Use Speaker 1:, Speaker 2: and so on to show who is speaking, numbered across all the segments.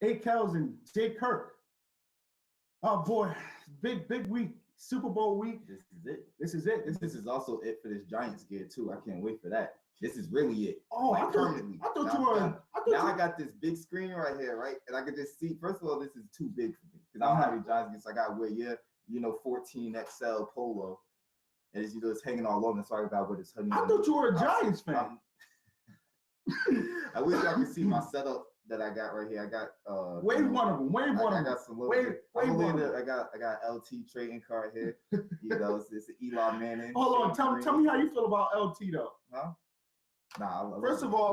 Speaker 1: A.Kellz and J.Kirk. Oh boy, big week, Super Bowl week.
Speaker 2: This is it.
Speaker 1: This is it.
Speaker 2: This is also it for this Giants gear too. I can't wait for that. This is really it.
Speaker 1: Oh,
Speaker 2: like permanently.
Speaker 1: I thought you were.
Speaker 2: I got this big screen right here, right? And I can just see. First of all, this is too big for me because I don't have any Giants gear. So I got to wear 14 XL polo, and it's hanging all over. So I got to wear this hoodie.
Speaker 1: I thought you were a Giants fan.
Speaker 2: I wish y'all could see my setup that I got right here. I got
Speaker 1: wave one of them.
Speaker 2: I got some little. I got LT trading card here. It's an Eli Manning.
Speaker 1: Hold on, tell me how you feel about LT though.
Speaker 2: Huh? Nah.
Speaker 1: First of all,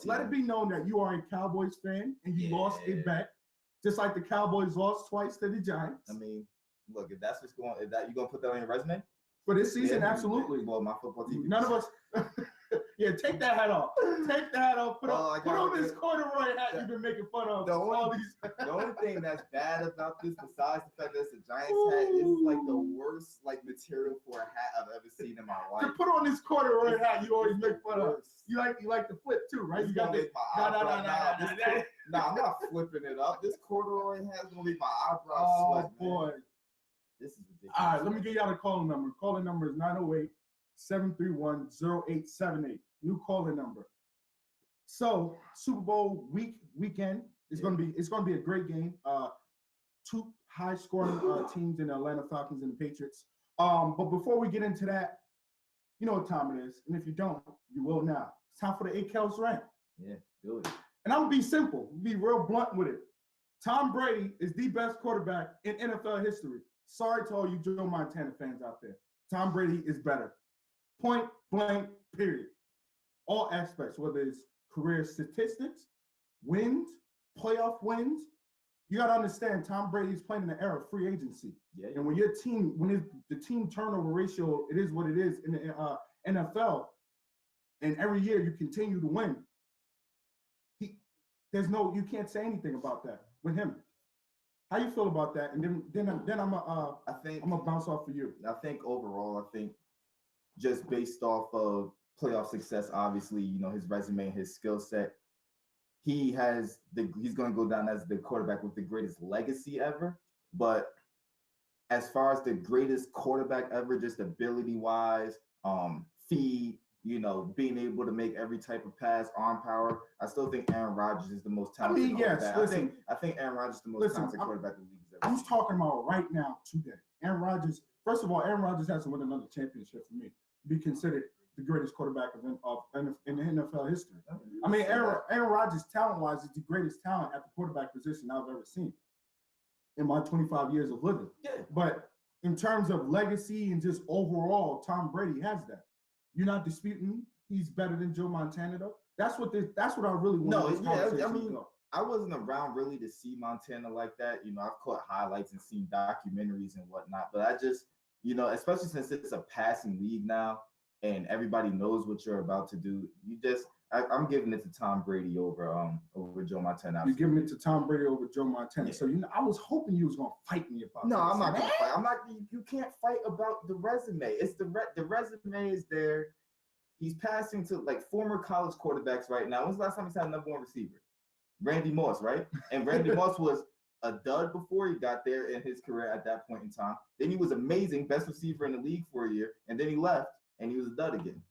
Speaker 1: let it be known that you are a Cowboys fan and you lost a bet, just like the Cowboys lost twice to the Giants.
Speaker 2: I mean, look, if that's what's going, you gonna put that on your resume
Speaker 1: for this season? Absolutely.
Speaker 2: Well, my football team.
Speaker 1: None of us. Yeah, take that hat off. Take that hat off. Put on this corduroy hat you've been making fun of.
Speaker 2: The only thing that's bad about this, besides the fact that it's a Giants hat, is like the worst material for a hat I've ever seen in my life.
Speaker 1: To put on this corduroy hat, you always make fun of. You like the flip too, right?
Speaker 2: You got this. No, I'm not flipping it up. This corduroy hat is gonna make my eyebrows sweat. Oh boy, this is ridiculous.
Speaker 1: All right, let me give y'all the calling number. Calling number is 908-731-0878. New calling number. So Super Bowl weekend is going to be a great game. Two high scoring teams in the Atlanta Falcons and the Patriots. But before we get into that, you know what time it is, and if you don't, you will now. It's time for the A.Kellz rant.
Speaker 2: Yeah, do it.
Speaker 1: And I'm gonna be simple, be real blunt with it. Tom Brady is the best quarterback in NFL history. Sorry to all you Joe Montana fans out there. Tom Brady is better. Point blank, period. All aspects, whether it's career statistics, wins, playoff wins. You got to understand, Tom Brady is playing in the era of free agency. Yeah. And when the team turnover ratio, it is what it is in the NFL, and every year you continue to win. You can't say anything about that with him. How you feel about that? And then I'm gonna bounce off for you.
Speaker 2: I think overall, just based off of playoff success, obviously, his resume, his skill set, he's going to go down as the quarterback with the greatest legacy ever. But as far as the greatest quarterback ever, just ability-wise, feed, being able to make every type of pass, arm power, I still think Aaron Rodgers is the most talented quarterback.
Speaker 1: Listen,
Speaker 2: I think Aaron Rodgers is the most talented quarterback the league has ever
Speaker 1: seen. I'm talking about right now, today. Aaron Rodgers, first of all, Aaron Rodgers has to win another championship for me to be considered the greatest quarterback in the NFL history. I mean, Aaron Rodgers, talent-wise, is the greatest talent at the quarterback position I've ever seen in my 25 years of living. Yeah. But in terms of legacy and just overall, Tom Brady has that. You're not disputing he's better than Joe Montana, though? That's what I really want.
Speaker 2: I wasn't around really to see Montana like that. I've caught highlights and seen documentaries and whatnot, but I just, especially since it's a passing league now and everybody knows what you're about to do, I'm giving it to Tom Brady over Joe Montana.
Speaker 1: You're giving it to Tom Brady over Joe Montana. Yeah. So I was hoping you was gonna fight me about.
Speaker 2: No, this. I'm not gonna fight. I'm not. You can't fight about the resume. It's the resume is there. He's passing to former college quarterbacks right now. When's the last time he's had a number one receiver? Randy Moss, right? And Randy Moss was a dud before he got there in his career at that point in time. Then he was amazing, best receiver in the league for a year, and then he left and he was a dud again.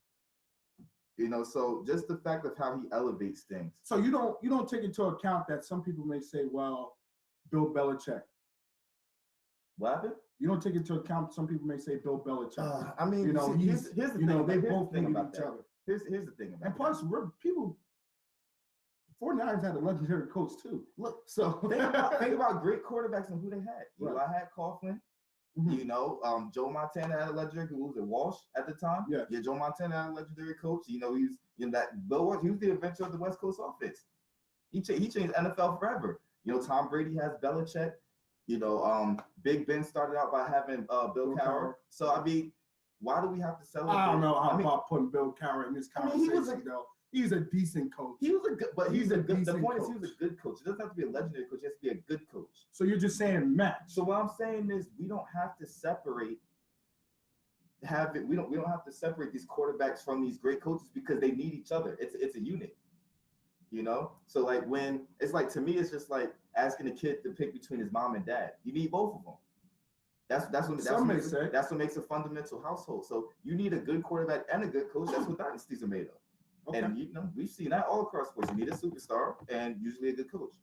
Speaker 2: So just the fact of how he elevates things.
Speaker 1: So you don't take into account that some people may say, well, Bill Belichick.
Speaker 2: What happened?
Speaker 1: You don't take into account some people may say Bill Belichick.
Speaker 2: Here's the thing.
Speaker 1: They both needed each other.
Speaker 2: Here's the thing about.
Speaker 1: And plus, people. 49ers had a legendary coach too.
Speaker 2: Look, so think about great quarterbacks and who they had. I had Coughlin. Mm-hmm. Joe Montana had a legendary who was at Walsh at the time. Yeah, Joe Montana had a legendary coach. He's that Bill. He was the inventor of the West Coast offense. He changed NFL forever. Tom Brady has Belichick. Big Ben started out by having Bill Cowher. So why do we have to celebrate?
Speaker 1: I don't know how about putting Bill Cowher in this conversation though. He's a decent coach.
Speaker 2: He was a good, but he's a good. The point is, he was a good coach. It doesn't have to be a legendary coach. He has to be a good coach.
Speaker 1: So you're just saying match.
Speaker 2: So what I'm saying is, we don't have to separate. We don't have to separate these quarterbacks from these great coaches because they need each other. It's a unit. You know, so like when it's like to me, it's just like asking a kid to pick between his mom and dad. You need both of them. That's what makes a fundamental household. So you need a good quarterback and a good coach. That's what dynasties are made of. Okay. And you know, we've seen that all across sports. You need a superstar and usually a good coach.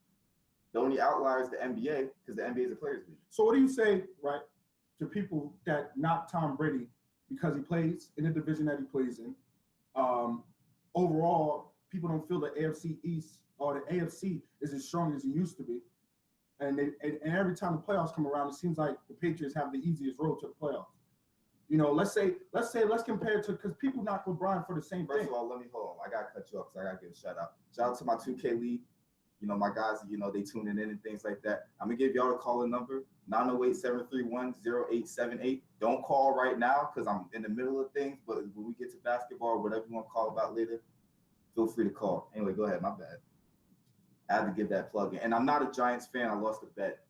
Speaker 2: The only outlier is the NBA because the NBA is a players' league.
Speaker 1: So what do you say, right, to people that knock Tom Brady because he plays in the division that he plays in? Overall, people don't feel the AFC East or the AFC is as strong as it used to be. And every time the playoffs come around, it seems like the Patriots have the easiest road to the playoffs. You know, let's compare it to, because people knock LeBron for the same thing.
Speaker 2: First of all, let me hold on. I gotta cut you off because I gotta give a shout out. Shout out to my 2K league. You know, my guys, you know, they tuning in and things like that. I'm gonna give y'all the calling number, 908-731-0878. Don't call right now because I'm in the middle of things, but when we get to basketball or whatever you want to call about later, feel free to call. Anyway, go ahead, my bad. I had to give that plug in. And I'm not a Giants fan. I lost a bet.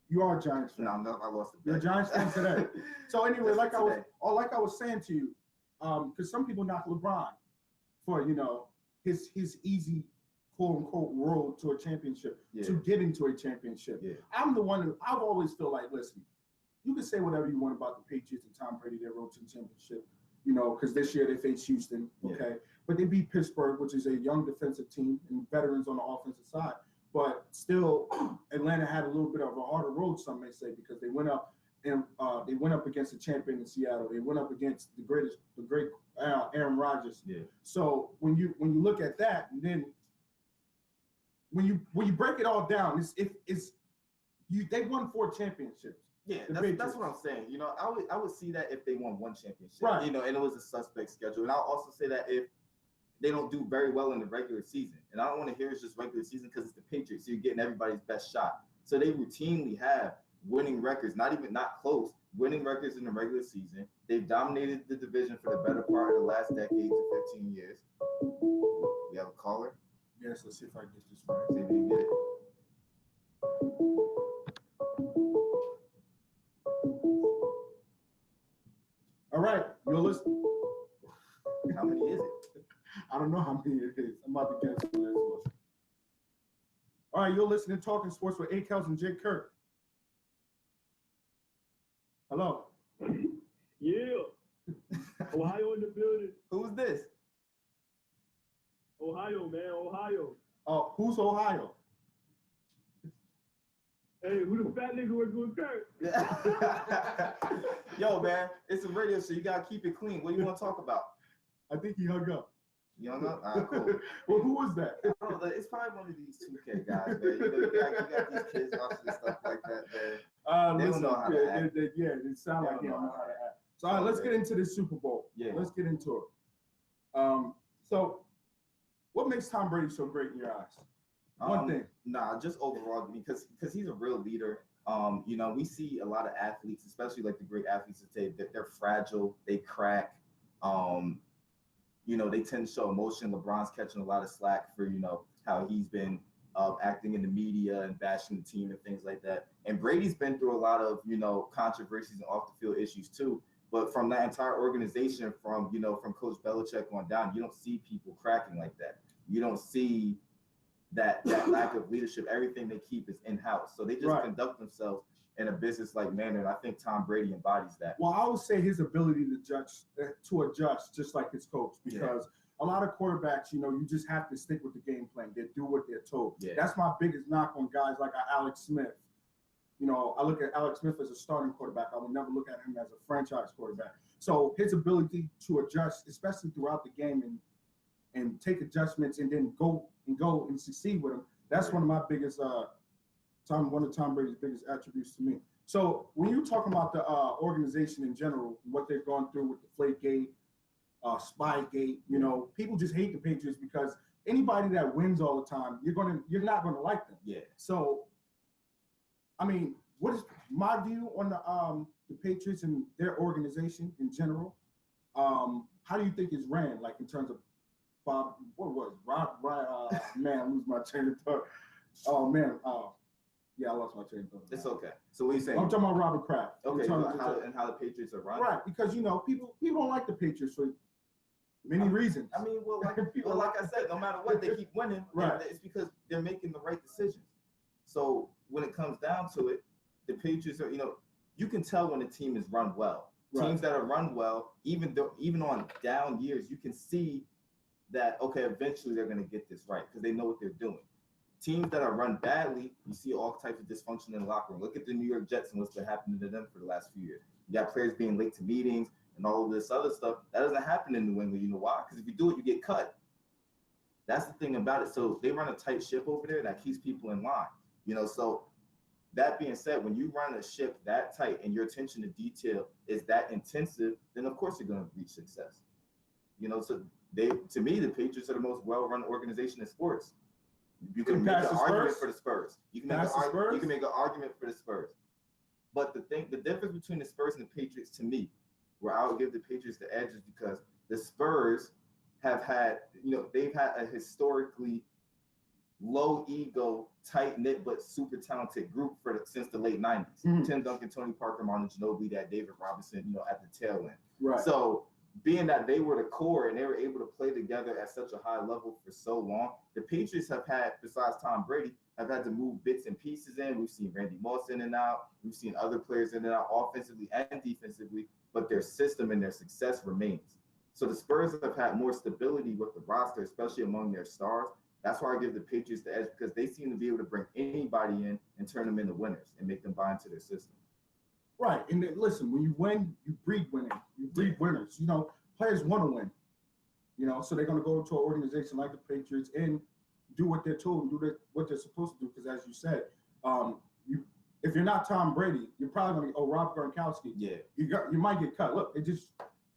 Speaker 1: You are a Giants fan.
Speaker 2: No, I'm not. I lost a bet.
Speaker 1: You're a Giants fan today. So anyway, like I was saying to you, because some people knock LeBron for, you know, his easy, quote unquote, road to a championship, to get into a championship. Yeah. I'm the one I've always feel like, listen, you can say whatever you want about the Patriots and Tom Brady, their road to the championship, you know, because this year they faced Houston, okay? But they beat Pittsburgh, which is a young defensive team and veterans on the offensive side. But still, Atlanta had a little bit of a harder road, some may say, because they went up and they went up against the champion in Seattle. They went up against the great Aaron Rodgers. Yeah. So when you look at that, and then when you break it all down, they won 4 championships.
Speaker 2: Yeah, that's what I'm saying. You know, I would see that if they won 1 championship, right? You know, and it was a suspect schedule. And I'll also say that if they don't do very well in the regular season, and I don't want to hear it's just regular season because it's the Patriots, so you're getting everybody's best shot. So they routinely have winning records, not close, winning records in the regular season. They've dominated the division for the better part of the last decade to 15 years. We have a caller?
Speaker 1: Yes, let's see if I get this right.
Speaker 2: See if we can get it.
Speaker 1: All right, you're listening.
Speaker 2: How many is it?
Speaker 1: I don't know how many it is. I'm about to guess the last one. All right, you're listening to Talking Sports with A.Kellz and J.Kirk. Hello.
Speaker 3: Yeah. Ohio in the building.
Speaker 2: Who's this?
Speaker 3: Ohio, man. Ohio.
Speaker 1: Oh, who's Ohio?
Speaker 3: Hey, who the fat nigga working with Kirk?
Speaker 2: Yo, man, it's a radio show. You gotta keep it clean. What do you want to talk about?
Speaker 1: I think he hung up.
Speaker 2: You hung up? All right, cool.
Speaker 1: Well, who was that?
Speaker 2: Oh, it's probably one of these 2K guys, man. You got these kids watching stuff like that, man. They don't know how to act.
Speaker 1: It sounds like they don't know how to act. So, all right, let's get into this Super Bowl. Yeah. Let's get into it. So, what makes Tom Brady so great in your eyes? One thing.
Speaker 2: Nah, just overall, because he's a real leader. You know, we see a lot of athletes, especially like the great athletes today, they're fragile, they crack. You know, they tend to show emotion. LeBron's catching a lot of slack for, you know, how he's been acting in the media and bashing the team and things like that. And Brady's been through a lot of, you know, controversies and off the field issues too. But from that entire organization, from Coach Belichick on down, you don't see people cracking like that. You don't see that lack of leadership. Everything they keep is in-house. So they just conduct themselves in a business-like manner. And I think Tom Brady embodies that.
Speaker 1: Well, I would say his ability to adjust, just like his coach, because a lot of quarterbacks, you know, you just have to stick with the game plan. They do what they're told. Yeah. That's my biggest knock on guys like Alex Smith. You know, I look at Alex Smith as a starting quarterback. I would never look at him as a franchise quarterback. So his ability to adjust, especially throughout the game and take adjustments and then go and succeed with them, that's one of my biggest one of Tom Brady's biggest attributes to me. So when you talk about the organization in general, what they've gone through with the Deflategate, Spygate, you know, people just hate the Patriots because anybody that wins all the time, you're not gonna like them. Yeah. So, I mean, what is my view on the Patriots and their organization in general? How do you think it's ran, like in terms of Bob? What was man? I lose my train of thought. Oh man. Yeah, I lost my train of thought.
Speaker 2: It's okay. So what are you saying?
Speaker 1: I'm talking about Robert Kraft.
Speaker 2: Okay, how the Patriots are run?
Speaker 1: Right, because, you know, people don't like the Patriots for Many reasons.
Speaker 2: I mean, well, like I said, no matter what, they keep winning.
Speaker 1: Right.
Speaker 2: It's because they're making the right decisions. So when it comes down to it, the Patriots are, you can tell when a team is run well.
Speaker 1: Right.
Speaker 2: Teams that are run well, even on down years, you can see that, okay, eventually they're going to get this right because they know what they're doing. Teams that are run badly, you see all types of dysfunction in the locker room. Look at the New York Jets and what's been happening to them for the last few years. You got players being late to meetings and all of this other stuff. That doesn't happen in New England. You know why? Because if you do it, you get cut. That's the thing about it. So they run a tight ship over there that keeps people in line. So that being said, when you run a ship that tight and your attention to detail is that intensive, then of course you're going to reach success. So to me, the Patriots are the most well-run organization in sports. You can make an argument for the Spurs. You can make an argument for the Spurs. But the difference between the Spurs and the Patriots, to me, where I would give the Patriots the edge is because the Spurs have had, they've had a historically low ego, tight knit, but super talented group since the late 90s.
Speaker 1: Mm-hmm.
Speaker 2: Tim Duncan, Tony Parker, Manu Ginobili, that David Robinson, at the tail end.
Speaker 1: Right.
Speaker 2: So being that they were the core and they were able to play together at such a high level for so long, the Patriots have had, besides Tom Brady, have had to move bits and pieces in. We've seen Randy Moss in and out. We've seen other players in and out offensively and defensively, but their system and their success remains. So the Spurs have had more stability with the roster, especially among their stars. That's why I give the Patriots the edge because they seem to be able to bring anybody in and turn them into winners and make them buy into their system.
Speaker 1: Right. And then, listen, when you win, you breed winning. You breed winners. Players want to win. So they're going to go to an organization like the Patriots and do what they're told and do what they're supposed to do. Because as you said, if you're not Tom Brady, you're probably going to Rob Gronkowski.
Speaker 2: Yeah.
Speaker 1: You might get cut. Look,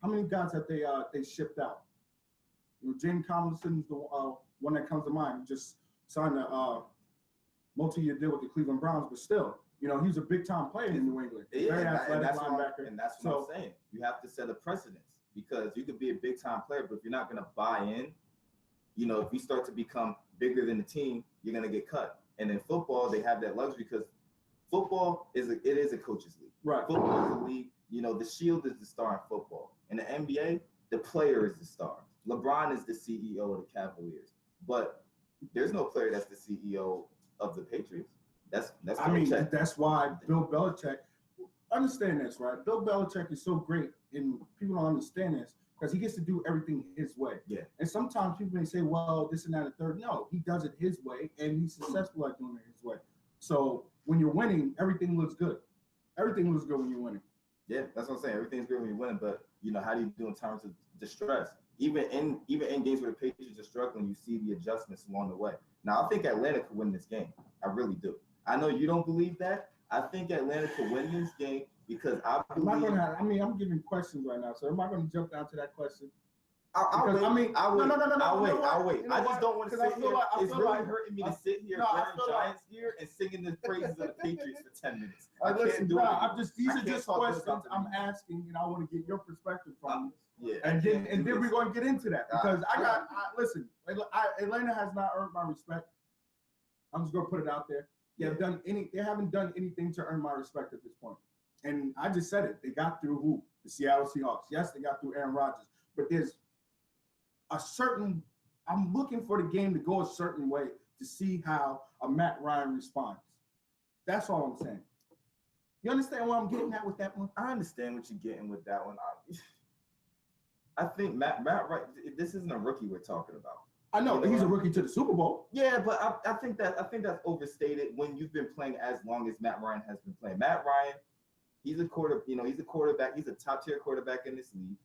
Speaker 1: how many guys have they shipped out? James Tomlinson's the one that comes to mind. He just signed a multi-year deal with the Cleveland Browns, but still, he's a big-time player in New England. Very athletic linebacker.
Speaker 2: And that's what I'm saying. You have to set a precedence because you could be a big-time player, but if you're not going to buy in, if you start to become bigger than the team, you're going to get cut. And in football, they have that luxury because football is a coach's league.
Speaker 1: Right.
Speaker 2: Football is a league. The shield is the star in football. In the NBA, the player is the star. LeBron is the CEO of the Cavaliers, but there's no player that's the CEO of the Patriots. That's
Speaker 1: that's why Bill Belichick. Understand this, right? Bill Belichick is so great, and people don't understand this because he gets to do everything his way.
Speaker 2: Yeah.
Speaker 1: And sometimes people may say, "Well, this and that, and third." No, he does it his way, and he's successful at doing it his way. So when you're winning, everything looks good. Everything looks good when you're winning.
Speaker 2: Yeah, that's what I'm saying. Everything's good when you're winning, but how do you do in terms of distress? Even in games where the Patriots are struggling, you see the adjustments along the way. Now, I think Atlanta could win this game. I really do. I know you don't believe that. I think Atlanta could win this game because I believe.
Speaker 1: I'm giving questions right now, so am I going to jump down to that question?
Speaker 2: I'll wait.
Speaker 1: No.
Speaker 2: I'll wait. I just don't want to sit here. It's really hurting me to sit here wearing Giants gear and singing the praises of the Patriots for 10 minutes.
Speaker 1: These are just questions I'm asking, and I want to get your perspective from.
Speaker 2: Yeah.
Speaker 1: And then we're going to get into that because listen, Atlanta has not earned my respect. I'm just going to put it out there. They haven't done anything to earn my respect at this point. And I just said it. They got through who? The Seattle Seahawks. Yes, they got through Aaron Rodgers. But there's I'm looking for the game to go a certain way to see how a Matt Ryan responds. That's all I'm saying. You understand what I'm getting at with that one?
Speaker 2: I understand what you're getting with that one. I think Matt Ryan, this isn't a rookie we're talking about.
Speaker 1: I know he's a rookie to the Super Bowl.
Speaker 2: Yeah, but I think that's overstated when you've been playing as long as Matt Ryan has been playing. Matt Ryan, he's a quarterback. He's a top-tier quarterback in this league.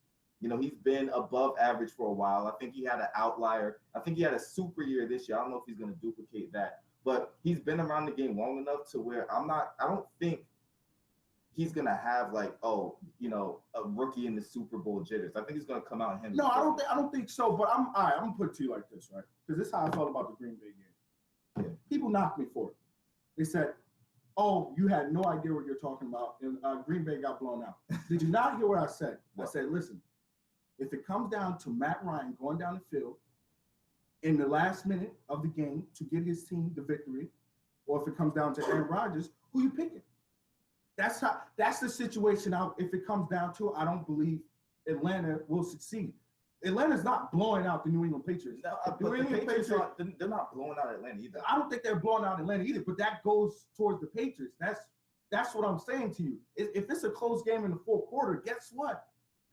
Speaker 2: He's been above average for a while. I think he had an outlier. I think he had a super year this year. I don't know if he's going to duplicate that, but he's been around the game long enough to where I don't think he's going to have a rookie in the Super Bowl jitters. I think he's going to come out and
Speaker 1: No, I don't think so, but I'm going to put it to you like this, right? Because this is how I felt about the Green Bay game. Yeah. People knocked me for it. They said, "Oh, you had no idea what you're talking about, and Green Bay got blown out." Did you not hear what I said? I said, listen, if it comes down to Matt Ryan going down the field in the last minute of the game to get his team the victory, or if it comes down to Aaron Rodgers, who you picking? That's the situation. If it comes down to, I don't believe Atlanta will succeed. Atlanta's not blowing out the New England Patriots.
Speaker 2: No,
Speaker 1: The
Speaker 2: but
Speaker 1: New
Speaker 2: the
Speaker 1: England
Speaker 2: Patriots
Speaker 1: Patriots,
Speaker 2: they're not blowing out Atlanta either.
Speaker 1: I don't think they're blowing out Atlanta either, but that goes towards the Patriots. That's what I'm saying to you. If it's a close game in the fourth quarter, guess what?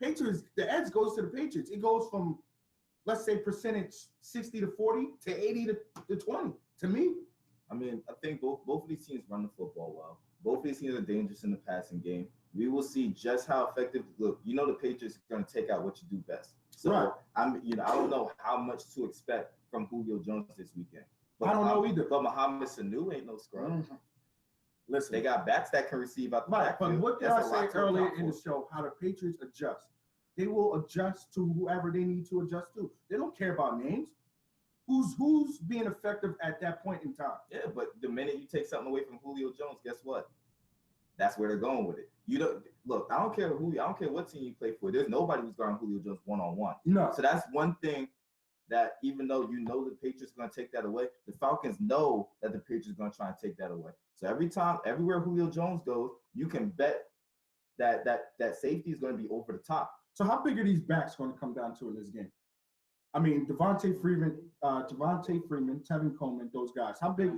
Speaker 1: Patriots, the edge goes to the Patriots. It goes from, let's say, percentage 60 to 40 to 80 to 20. To me,
Speaker 2: I mean, I think both of these teams run the football well. Both of these teams are dangerous in the passing game. We will see just how effective. Look, you know the Patriots are going to take out what you do best. So
Speaker 1: right.
Speaker 2: I don't know how much to expect from Julio Jones this weekend. But
Speaker 1: I don't know either.
Speaker 2: But Mohamed Sanu ain't no scrub.
Speaker 1: Mm-hmm. Listen,
Speaker 2: they got backs that can receive out the
Speaker 1: right,
Speaker 2: backfield.
Speaker 1: but what did I say earlier in the show? How the Patriots adjust. They will adjust to whoever they need to adjust to. They don't care about names. Who's being effective at that point in time?
Speaker 2: Yeah, but the minute you take something away from Julio Jones, guess what? That's where they're going with it. You don't look. I don't care I don't care what team you play for. There's nobody who's guarding Julio Jones one-on-one.
Speaker 1: No.
Speaker 2: So that's one thing that even though you know the Patriots are going to take that away, the Falcons know that the Patriots are going to try and take that away. So everywhere Julio Jones goes, you can bet that safety is going to be over the top.
Speaker 1: So how big are these backs going to come down to in this game? I mean, Devontae Freeman, Tevin Coleman, those guys. How big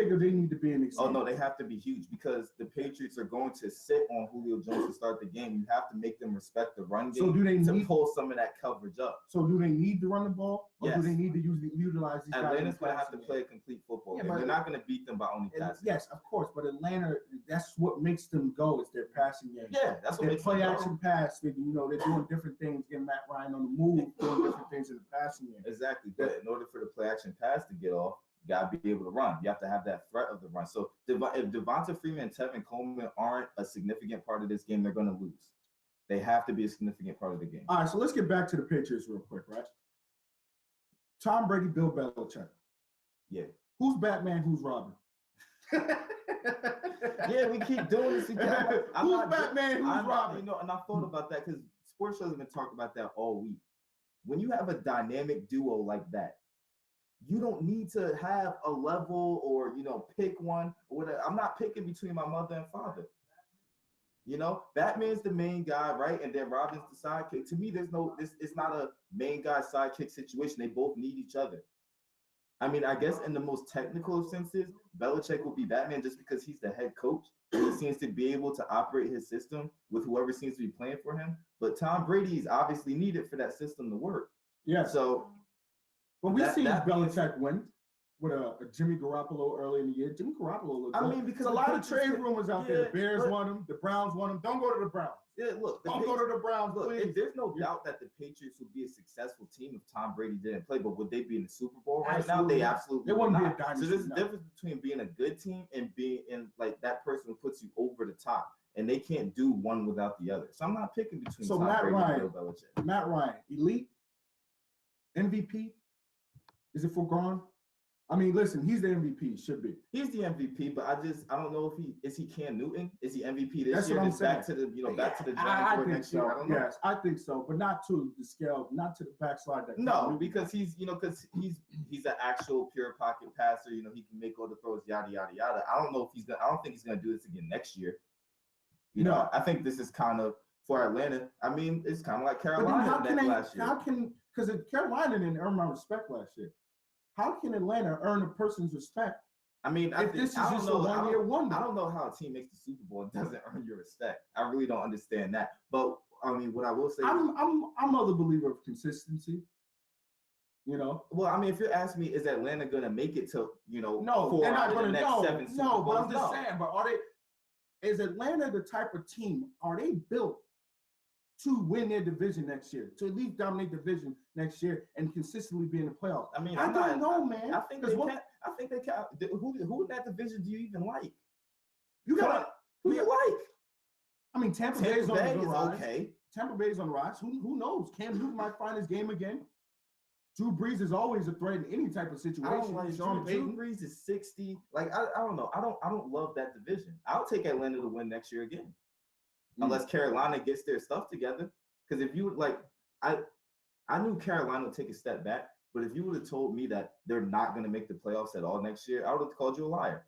Speaker 1: do they need to be in this game?
Speaker 2: Oh no, they have to be huge because the Patriots are going to sit on Julio Jones to start the game. You have to make them respect the run game.
Speaker 1: So do they
Speaker 2: to pull some of that coverage up?
Speaker 1: So do they need to run the ball, or
Speaker 2: yes.
Speaker 1: do they need to utilize these guys?
Speaker 2: Atlanta's going to have to play a complete football game. They're not going to beat them by only passing.
Speaker 1: Yes, of course, but Atlanta, that's what makes them go is their passing game.
Speaker 2: Yeah, that's what
Speaker 1: they
Speaker 2: makes
Speaker 1: play
Speaker 2: them
Speaker 1: action pass. They're doing different things, getting Matt Ryan on the move, doing different things in the passing game.
Speaker 2: Exactly, but in order for the play action pass to get off, you got to be able to run. You have to have that threat of the run. So if Devonta Freeman and Tevin Coleman aren't a significant part of this game, they're going to lose. They have to be a significant part of the game.
Speaker 1: All right, so let's get back to the Patriots real quick, right? Tom Brady, Bill Belichick.
Speaker 2: Yeah.
Speaker 1: Who's Batman? Who's Robin?
Speaker 2: Yeah, we keep doing this.
Speaker 1: Who's Batman? Who's Robin?
Speaker 2: And I thought about that because sports shows have been talking about that all week. When you have a dynamic duo like that, you don't need to have a level or pick one or whatever. I'm not picking between my mother and father. Batman's the main guy, right? And then Robin's the sidekick. To me, it's not a main guy sidekick situation. They both need each other. I mean, I guess in the most technical senses, Belichick will be Batman just because he's the head coach and he seems to be able to operate his system with whoever seems to be playing for him. But Tom Brady is obviously needed for that system to work.
Speaker 1: Yeah.
Speaker 2: So,
Speaker 1: but we've seen Belichick win with a Jimmy Garoppolo early in the year. Jimmy Garoppolo looked good.
Speaker 2: I mean, because
Speaker 1: a lot of trade rumors out there. The Bears won him. The Browns won him. Don't go to the Browns.
Speaker 2: Yeah, look.
Speaker 1: Don't go to the Browns, please.
Speaker 2: There's no doubt that the Patriots would be a successful team if Tom Brady didn't play, but would they be in the Super Bowl right now? They absolutely
Speaker 1: wouldn't be
Speaker 2: not.
Speaker 1: a dynasty.
Speaker 2: So there's a difference between being a good team and being in that person who puts you over the top, and they can't do one without the other. So I'm not picking between Tom Brady and Bill Belichick.
Speaker 1: Matt Ryan, elite, MVP. Is it foregone? I mean, listen, he's the MVP. Should be.
Speaker 2: He's the MVP, but I don't know if he Cam Newton. Is he MVP this
Speaker 1: That's
Speaker 2: year?
Speaker 1: What I'm saying.
Speaker 2: Back to the back to the
Speaker 1: I
Speaker 2: drawing board
Speaker 1: think
Speaker 2: next
Speaker 1: so.
Speaker 2: year. I don't know.
Speaker 1: Yes, I think so, but not to the scale, not to the backslide.
Speaker 2: No, because he's an actual pure pocket passer. He can make all the throws, yada yada yada. I don't think he's gonna do this again next year. I think this is kind of for Atlanta. I mean, it's kind of like Carolina last year.
Speaker 1: Because Carolina didn't earn my respect last year. How can Atlanta earn a person's respect?
Speaker 2: I mean,
Speaker 1: this is just a one-year wonder.
Speaker 2: I don't know how a team makes the Super Bowl and doesn't earn your respect. I really don't understand that. But I mean, what I will say,
Speaker 1: I'm a believer of consistency.
Speaker 2: Well, I mean, if you're asking me, is Atlanta going to make it to
Speaker 1: no, they're not going to next 7 Super Bowls? But I'm just saying. But is Atlanta the type of team? Are they built to win their division next year, to at least dominate the division next year and consistently be in the playoffs?
Speaker 2: I mean,
Speaker 1: I don't know, man.
Speaker 2: I think they can. I think they can. Who in that division do you even like?
Speaker 1: Who you like? I mean, Tampa Bay is on the rise.
Speaker 2: Okay.
Speaker 1: Tampa Bay is on the rise. Who knows? Cam Newton might find his game again. Drew Brees is always a threat in any type of situation.
Speaker 2: I don't like Drew Brees is 60. Like I don't know. I don't love that division. I'll take Atlanta to win next year again. Unless Carolina gets their stuff together. Because if you would I knew Carolina would take a step back, but if you would have told me that they're not going to make the playoffs at all next year, I would have called you a liar.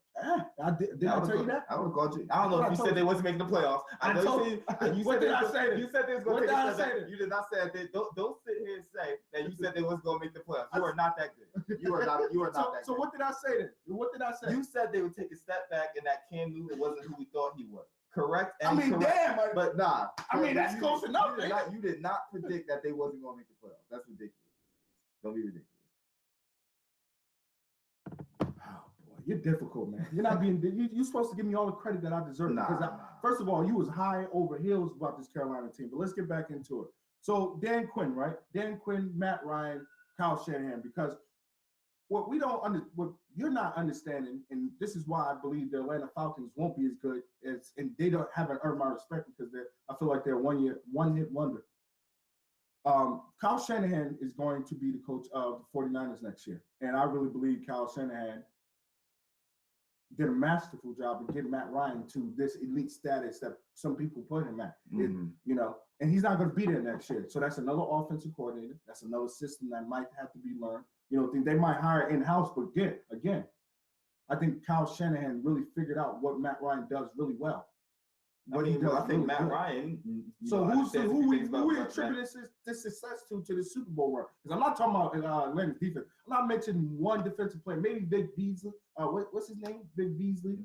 Speaker 1: Did I tell you that?
Speaker 2: I would have called you. I don't know if you said they wasn't making the playoffs. I know you
Speaker 1: what
Speaker 2: said
Speaker 1: did I say?
Speaker 2: You said they was going
Speaker 1: What
Speaker 2: to
Speaker 1: did I
Speaker 2: take
Speaker 1: say?
Speaker 2: You did not say that. Don't sit here and say that you said they was going to make the playoffs. You are not that good. You are not that good.
Speaker 1: So what did I say then? What did I say?
Speaker 2: You said they would take a step back and that Cam Newton wasn't who we thought he was. Correct?
Speaker 1: I mean,
Speaker 2: correct.
Speaker 1: damn.
Speaker 2: But nah.
Speaker 1: I mean, that's close enough.
Speaker 2: You did not predict that they wasn't going to make the playoffs. That's ridiculous. Don't be ridiculous.
Speaker 1: Oh boy, you're difficult, man. You're not being. You're supposed to give me all the credit that I deserve. First of all, you was high over heels about this Carolina team. But let's get back into it. So Dan Quinn, right? Dan Quinn, Matt Ryan, Kyle Shanahan. Because what you're not understanding, and this is why I believe the Atlanta Falcons won't be as good as, and they haven't earned my respect because I feel like they're one hit wonder. Kyle Shanahan is going to be the coach of the 49ers next year. And I really believe Kyle Shanahan did a masterful job of getting Matt Ryan to this elite status that some people put him at. And he's not going to be there next year. So that's another offensive coordinator. That's another system that might have to be learned. They might hire in-house, but again, I think Kyle Shanahan really figured out what Matt Ryan does really well.
Speaker 2: I think Matt Ryan.
Speaker 1: So who we attribute this success to the Super Bowl run? Because I'm not talking about Atlanta's defense. I'm not mentioning one defensive player. Maybe Vic Beasley. What's his name? Vic Beasley.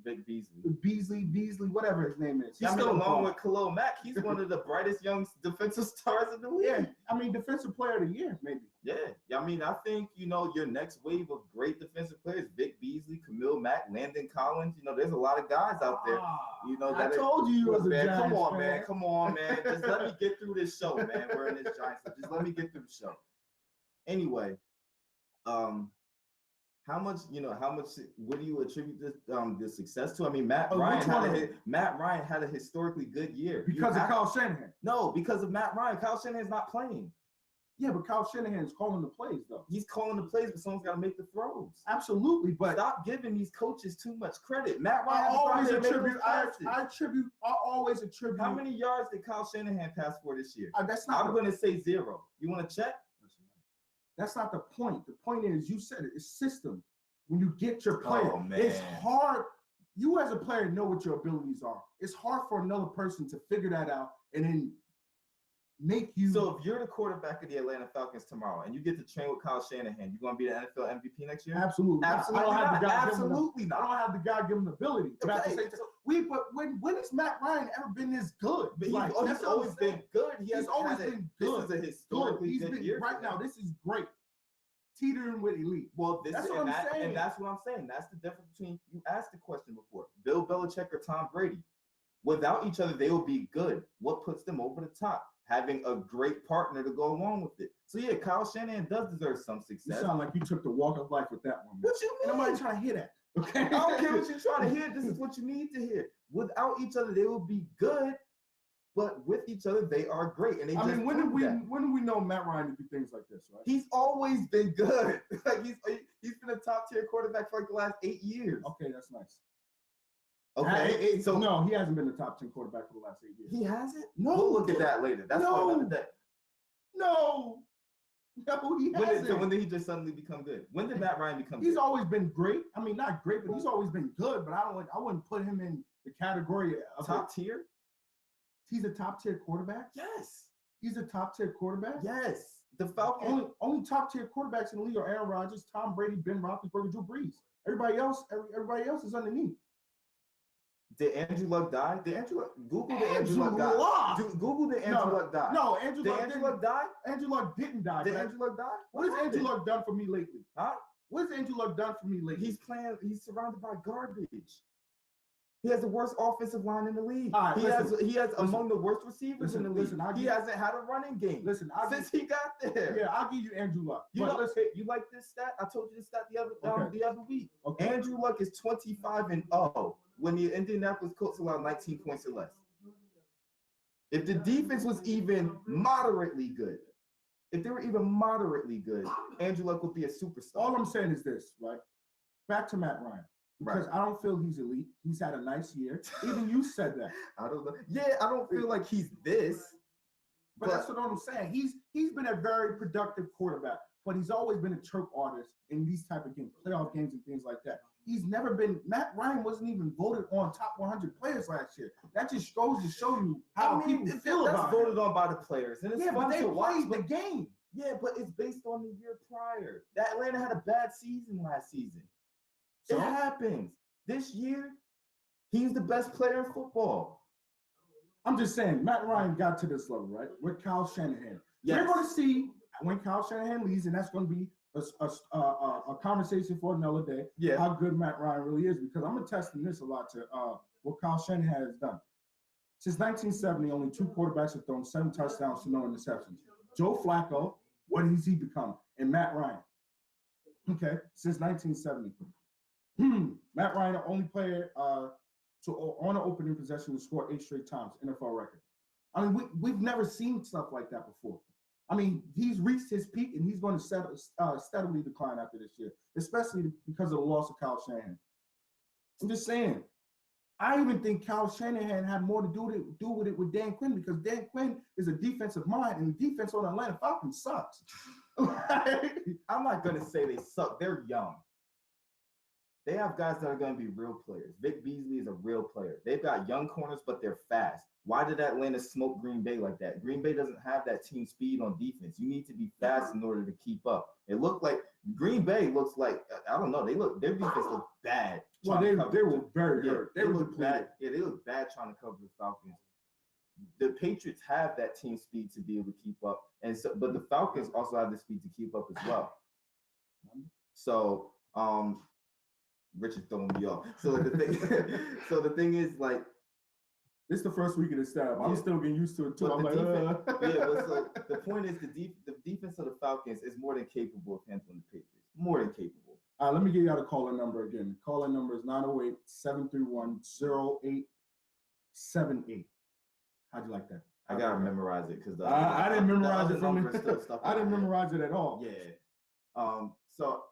Speaker 1: Beasley, whatever his name is.
Speaker 2: He's still along with Khalil Mack. He's one of the brightest young defensive stars in the league.
Speaker 1: Yeah, I mean, defensive player of the year, maybe.
Speaker 2: Yeah. I mean, I think your next wave of great defensive players: Vic Beasley, Khalil Mack, Landon Collins. There's a lot of guys out there.
Speaker 1: I told you was a Giants
Speaker 2: Come on,
Speaker 1: fan.
Speaker 2: man. Come on, man. Just let me get through this show, man. We're in this Giants. Just let me get through the show. Anyway, how much? What do you attribute this success to? I mean, Matt Ryan had a historically good year
Speaker 1: because of Kyle Shanahan.
Speaker 2: No, because of Matt Ryan. Kyle Shanahan's not playing.
Speaker 1: Yeah, but Kyle Shanahan is calling the plays, though.
Speaker 2: He's calling the plays, but someone's got to make the throws.
Speaker 1: Absolutely, but
Speaker 2: stop giving these coaches too much credit. Matt Ryan
Speaker 1: I always attribute.
Speaker 2: How many yards did Kyle Shanahan pass for this year?
Speaker 1: I'm
Speaker 2: going to say 0. You want to check?
Speaker 1: That's not the point. The point is, you said it. It's system. When you get your player, it's hard. You as a player know what your abilities are. It's hard for another person to figure that out and then make you.
Speaker 2: So if you're the quarterback of the Atlanta Falcons tomorrow and you get to train with Kyle Shanahan, you going to be the NFL MVP next year?
Speaker 1: Absolutely.
Speaker 2: Absolutely
Speaker 1: not.
Speaker 2: I don't
Speaker 1: have the guy giving the ability. But
Speaker 2: okay,
Speaker 1: but when has Matt Ryan ever been this good?
Speaker 2: But he's always been good. He's always been good. This is a historically good year.
Speaker 1: Right now, this is great. Teetering with elite.
Speaker 2: Well, that's what I'm saying. And that's what I'm saying. That's the difference between, you asked the question before, Bill Belichick or Tom Brady. Without each other, they will be good. What puts them over the top? Having a great partner to go along with it. So yeah, Kyle Shanahan does deserve some success.
Speaker 1: You sound like you took the walk of life with that one.
Speaker 2: What you mean?
Speaker 1: And I'm not trying to hear that. Okay.
Speaker 2: I don't care what you're trying to hear. This is what you need to hear. Without each other, they will be good. But with each other, they are great. And
Speaker 1: when did we know Matt Ryan to do things like this, right?
Speaker 2: He's always been good. Like he's been a top tier quarterback for like the last 8 years.
Speaker 1: Okay, that's nice.
Speaker 2: Okay.
Speaker 1: So no, he hasn't been the top 10 quarterback for the last 8 years.
Speaker 2: He hasn't?
Speaker 1: No.
Speaker 2: We'll look at that later. That's for another day.
Speaker 1: No, he hasn't.
Speaker 2: So when did he just suddenly become good? When did Matt Ryan become good?
Speaker 1: He's always been great. I mean, not great, but he's always been good. But I wouldn't put him in the category of
Speaker 2: top tier.
Speaker 1: He's a top tier quarterback.
Speaker 2: Yes.
Speaker 1: He's a top tier quarterback.
Speaker 2: Yes. The Falcons.
Speaker 1: Only top tier quarterbacks in the league are Aaron Rodgers, Tom Brady, Ben Roethlisberger, Drew Brees. Everybody else is underneath.
Speaker 2: Did Andrew Luck die? Google the Andrew Luck die. Google the Andrew Luck die.
Speaker 1: No, Andrew
Speaker 2: Luck die?
Speaker 1: Andrew Luck didn't die.
Speaker 2: Did Andrew Luck die?
Speaker 1: What has Andrew Luck done for me lately?
Speaker 2: Huh?
Speaker 1: What has Andrew Luck done for me lately?
Speaker 2: He's surrounded by garbage. He has the worst offensive line in the league. He has among the worst receivers in the league. He hasn't had a running game since he got there.
Speaker 1: Yeah, I'll give you Andrew Luck.
Speaker 2: You like this stat? I told you this stat the other week. Okay. Andrew Luck is 25-0 when the Indianapolis Colts allowed 19 points or less. If the defense was even moderately good, Andrew Luck would be a superstar.
Speaker 1: All I'm saying is this, right? Back to Matt Ryan. Because I don't feel he's elite. He's had a nice year. Even you said that.
Speaker 2: I don't know. Yeah, I don't feel like he's this.
Speaker 1: But that's what I'm saying. He's been a very productive quarterback, but he's always been a choke artist in these type of games, playoff games and things like that. he's never been. Matt Ryan wasn't even voted on top 100 players last year. That just goes to show you how people feel
Speaker 2: that's
Speaker 1: about
Speaker 2: voted
Speaker 1: him.
Speaker 2: on by the players, and it's
Speaker 1: Yeah, but
Speaker 2: fun
Speaker 1: they
Speaker 2: to watch.
Speaker 1: played the game.
Speaker 2: Yeah, but it's based on the year prior. That Atlanta had a bad season last season.
Speaker 1: So?
Speaker 2: It happens. This year, he's the best player in football.
Speaker 1: I'm just saying, Matt Ryan got to this level, right? With Kyle Shanahan.
Speaker 2: Yes.
Speaker 1: We're going to see when Kyle Shanahan leaves, and that's going to be a conversation for another day.
Speaker 2: Yeah.
Speaker 1: How good Matt Ryan really is, because I'm attesting this a lot to what Kyle Shanahan has done. Since 1970, only 2 quarterbacks have thrown 7 touchdowns to no interceptions. Joe Flacco, what has he become? And Matt Ryan. Okay, since 1970. Matt Ryan, the only player on an opening possession to score 8 straight times, NFL record. I mean, we've never seen stuff like that before. I mean, he's reached his peak, and he's going to steadily decline after this year, especially because of the loss of Kyle Shanahan. I'm just saying. I even think Kyle Shanahan had more to do with it with Dan Quinn, because Dan Quinn is a defensive mind, and the defense on the Atlanta Falcons sucks.
Speaker 2: I'm not going to say they suck. They're young. They have guys that are going to be real players. Vic Beasley is a real player. They've got young corners, but they're fast. Why did Atlanta smoke Green Bay like that? Green Bay doesn't have that team speed on defense. You need to be fast in order to keep up. It looked like Green Bay looks like, I don't know, their defense looked bad.
Speaker 1: Well, they were very hurt.
Speaker 2: They looked bad. Yeah, they looked bad trying to cover the Falcons. The Patriots have that team speed to be able to keep up, but the Falcons also have the speed to keep up as well. So, Rich is throwing me off. So the thing is, like,
Speaker 1: this is the first week of the stab. I'm still getting used to it too.
Speaker 2: but
Speaker 1: I'm like,
Speaker 2: so the point is, the defense of the Falcons is more than capable of handling the Patriots. More than capable.
Speaker 1: Let me give you out a call-in number again. Call-in number is 908-731-0878. How'd you like that?
Speaker 2: I gotta memorize it because
Speaker 1: I didn't memorize it from I didn't
Speaker 2: memorize
Speaker 1: memorize it at all.
Speaker 2: Yeah. So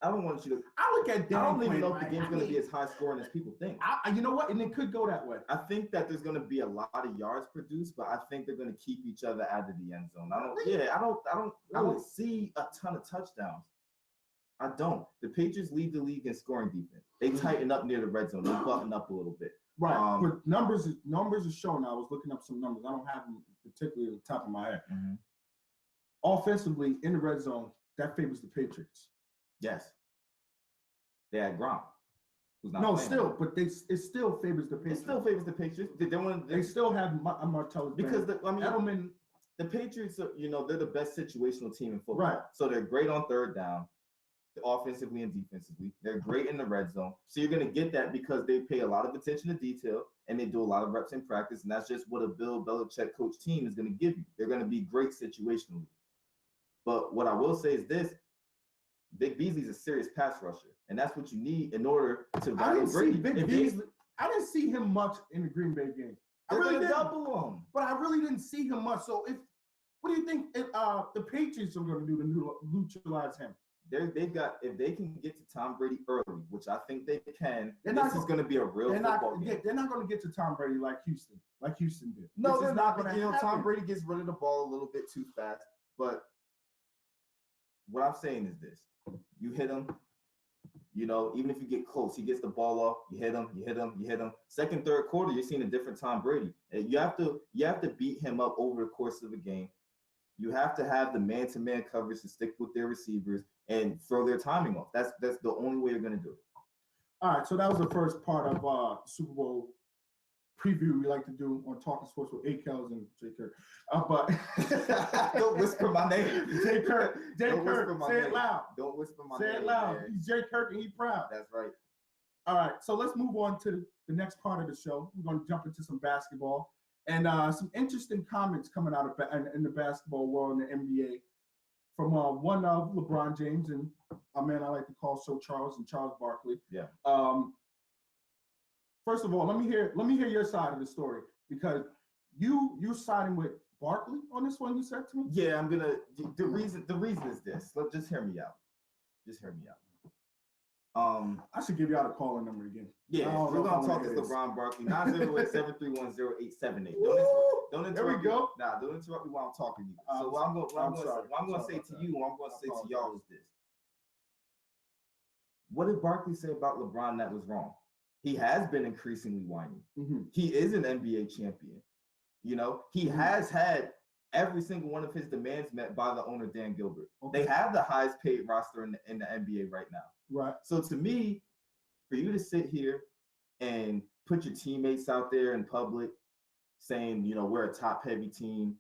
Speaker 2: I don't want you to.
Speaker 1: I look at Dan.
Speaker 2: I don't even know if the game's gonna be as high scoring as people think.
Speaker 1: You know what? And it could go that way.
Speaker 2: I think that there's gonna be a lot of yards produced, but I think they're gonna keep each other out of the end zone. I don't see a ton of touchdowns. I don't. The Patriots lead the league in scoring defense. They tighten up near the red zone. They button up a little bit.
Speaker 1: Right. But numbers are showing. I was looking up some numbers. I don't have them particularly at the top of my head.
Speaker 2: Mm-hmm.
Speaker 1: Offensively, in the red zone, that favors the Patriots.
Speaker 2: Yes. They had Gronk.
Speaker 1: No, still, but it still favors the Patriots.
Speaker 2: It still favors the Patriots.
Speaker 1: They still have Martellus
Speaker 2: because
Speaker 1: Edelman.
Speaker 2: The Patriots are, they're the best situational team in football.
Speaker 1: Right.
Speaker 2: So they're great on third down, offensively and defensively. They're great in the red zone. So you're going to get that because they pay a lot of attention to detail and they do a lot of reps in practice. And that's just what a Bill Belichick coach team is going to give you. They're going to be great situationally. But what I will say is this: Vic Beasley's a serious pass rusher, and that's what you need in order to.
Speaker 1: I didn't see him much in the Green Bay game. I really didn't.
Speaker 2: Double him,
Speaker 1: but I really didn't see him much. So what do you think the Patriots are going to do to neutralize him?
Speaker 2: If they can get to Tom Brady early, which I think they can, this is going to be a real football game.
Speaker 1: They're not going to get to Tom Brady like Houston did.
Speaker 2: No, they're not going to. Tom Brady gets rid of the ball a little bit too fast. But what I'm saying is this: you hit him, even if you get close, he gets the ball off. You hit him. Second, third quarter, you're seeing a different Tom Brady. And you have to beat him up over the course of the game. You have to have the man-to-man coverage to stick with their receivers and throw their timing off. That's the only way you're going to do it.
Speaker 1: All right, so that was the first part of Super Bowl preview we like to do on Talking Sports with A.Kellz and J.Kirk. But
Speaker 2: don't whisper my name.
Speaker 1: J.Kirk, say it loud.
Speaker 2: Don't whisper my name.
Speaker 1: Say it loud.
Speaker 2: Man.
Speaker 1: He's J.Kirk and he's proud.
Speaker 2: That's right.
Speaker 1: All right, so let's move on to the next part of the show. We're going to jump into some basketball and some interesting comments coming out of in the basketball world in the NBA from one of LeBron James and a man I like to call So Charles and Charles Barkley.
Speaker 2: Yeah.
Speaker 1: First of all, let me hear your side of the story, because you're siding with Barkley on this one. You said to me.
Speaker 2: Yeah, I'm gonna. The reason is this. Just hear me out.
Speaker 1: I should give you out a calling number again.
Speaker 2: Yeah, we're gonna talk to LeBron Barkley. 908-731-0878. Don't interrupt.
Speaker 1: There we go.
Speaker 2: Nah, don't interrupt me while I'm talking to you. So what I'm gonna say to you, what I'm gonna say to y'all is this: What did Barkley say about LeBron that was wrong? He has been increasingly whiny.
Speaker 1: Mm-hmm.
Speaker 2: He is an NBA champion. You know, he has had every single one of his demands met by the owner, Dan Gilbert.
Speaker 1: Okay.
Speaker 2: They have the highest paid roster in the NBA right now.
Speaker 1: Right.
Speaker 2: So to me, for you to sit here and put your teammates out there in public saying, you know, we're a top heavy team.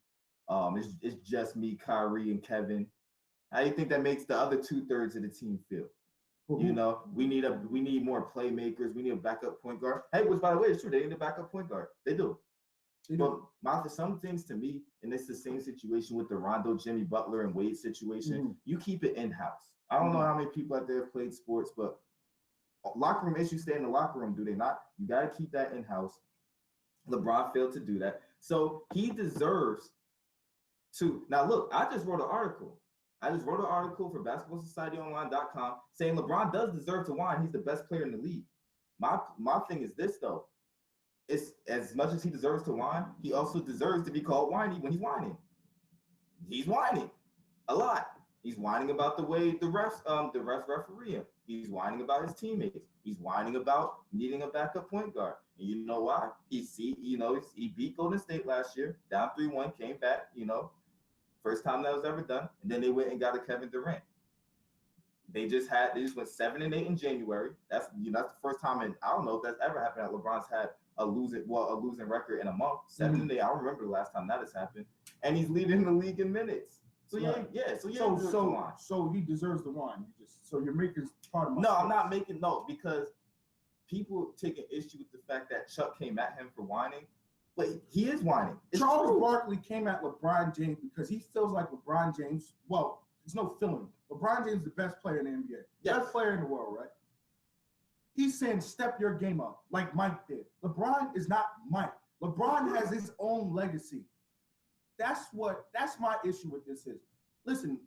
Speaker 2: It's just me, Kyrie, and Kevin. How do you think that makes the other 2/3 of the team feel? You know, we need more playmakers. We need a backup point guard. Hey, which by the way is true. They need a backup point guard. They do. But Martha, some things to me, and it's the same situation with the Rondo, Jimmy Butler, and Wade situation.
Speaker 1: Mm-hmm.
Speaker 2: You keep it in-house. I don't know how many people out there have played sports, but locker room issues stay in the locker room, do they not? You got to keep that in-house. LeBron failed to do that. So he deserves to. Now, look, I just wrote an article. For basketballsocietyonline.com saying LeBron does deserve to whine. He's the best player in the league. My thing is this, though. It's as much as he deserves to whine, he also deserves to be called whiny when he's whining. He's whining a lot. He's whining about the way the refs referee him. He's whining about his teammates. He's whining about needing a backup point guard. And you know why? He beat Golden State last year, down 3-1, came back, you know, first time that was ever done. And then they went and got a Kevin Durant. They just went 7-8 in January. That's the first time in, I don't know if that's ever happened that LeBron's had a losing record in a month. 7-8. I don't remember the last time that has happened. And he's leading the league in minutes. So
Speaker 1: So he deserves the wine. So you're making part of my.
Speaker 2: No, I'm not making because people take an issue with the fact that Chuck came at him for whining, but he is whining.
Speaker 1: Charles Barkley came at LeBron James because he feels like LeBron James. Well, there's no feeling. LeBron James is the best player in the NBA.
Speaker 2: Yes.
Speaker 1: Best player in the world, right? He's saying step your game up like Mike did. LeBron is not Mike. LeBron has his own legacy. That's my issue with this is. Listen,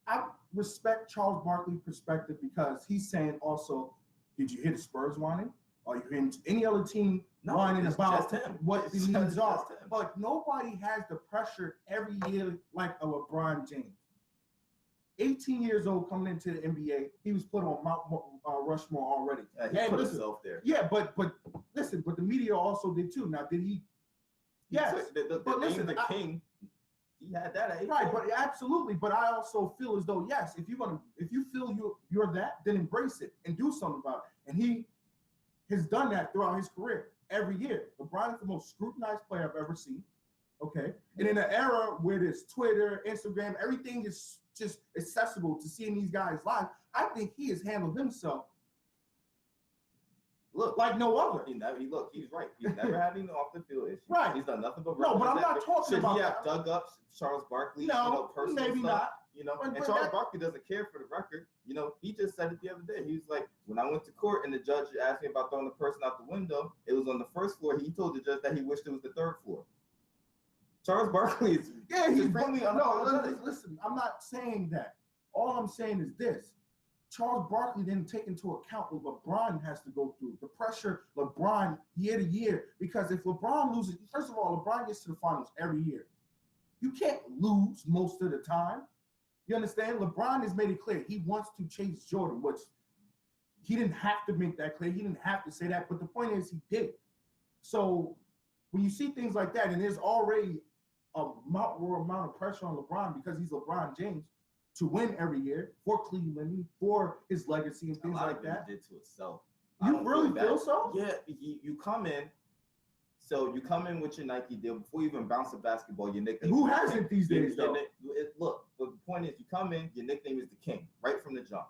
Speaker 1: I respect Charles Barkley's perspective because he's saying also, did you hear the Spurs whining? Are you hearing any other team whining about what the needs are? But nobody has the pressure every year like a LeBron James. 18 years old coming into the NBA, he was put on Mount Rushmore already.
Speaker 2: He put himself there.
Speaker 1: Yeah, but listen, but the media also did too. Now, did he? Yes,
Speaker 2: but listen, the king. He had that at 18.
Speaker 1: Right, but absolutely. But I also feel as though, yes, if you feel you're that, then embrace it and do something about it. And he has done that throughout his career every year. LeBron is the most scrutinized player I've ever seen. Okay, and in an era where there's Twitter, Instagram, everything is just accessible to seeing these guys live, I think he has handled himself. Look, like no other.
Speaker 2: He's right. He's never had any off the field issues.
Speaker 1: Right.
Speaker 2: He's done nothing but.
Speaker 1: No, but I'm not talking about.
Speaker 2: Should he have dug up Charles Barkley?
Speaker 1: No,
Speaker 2: personal
Speaker 1: maybe
Speaker 2: stuff?
Speaker 1: not.
Speaker 2: And Charles Barkley doesn't care for the record. He just said it the other day. He was like, when I went to court and the judge asked me about throwing the person out the window, it was on the first floor. He told the judge that he wished it was the third floor. Charles Barkley is
Speaker 1: he's really listen, I'm not saying that. All I'm saying is this. Charles Barkley didn't take into account what LeBron has to go through, the pressure LeBron year to year. Because if LeBron loses, first of all, LeBron gets to the finals every year. You can't lose most of the time. You understand? LeBron has made it clear he wants to chase Jordan, which he didn't have to make that clear. He didn't have to say that, but the point is he did. So when you see things like that, and there's already a amount of pressure on LeBron because he's LeBron James to win every year for Cleveland, for his legacy and things like that.
Speaker 2: He did to himself.
Speaker 1: You really feel so?
Speaker 2: Yeah, you come in. So you come in with your Nike deal before you even bounce a basketball. Your nickname.
Speaker 1: Who hasn't these days though?
Speaker 2: Look, but the point is, you come in. Your nickname is the King right from the jump.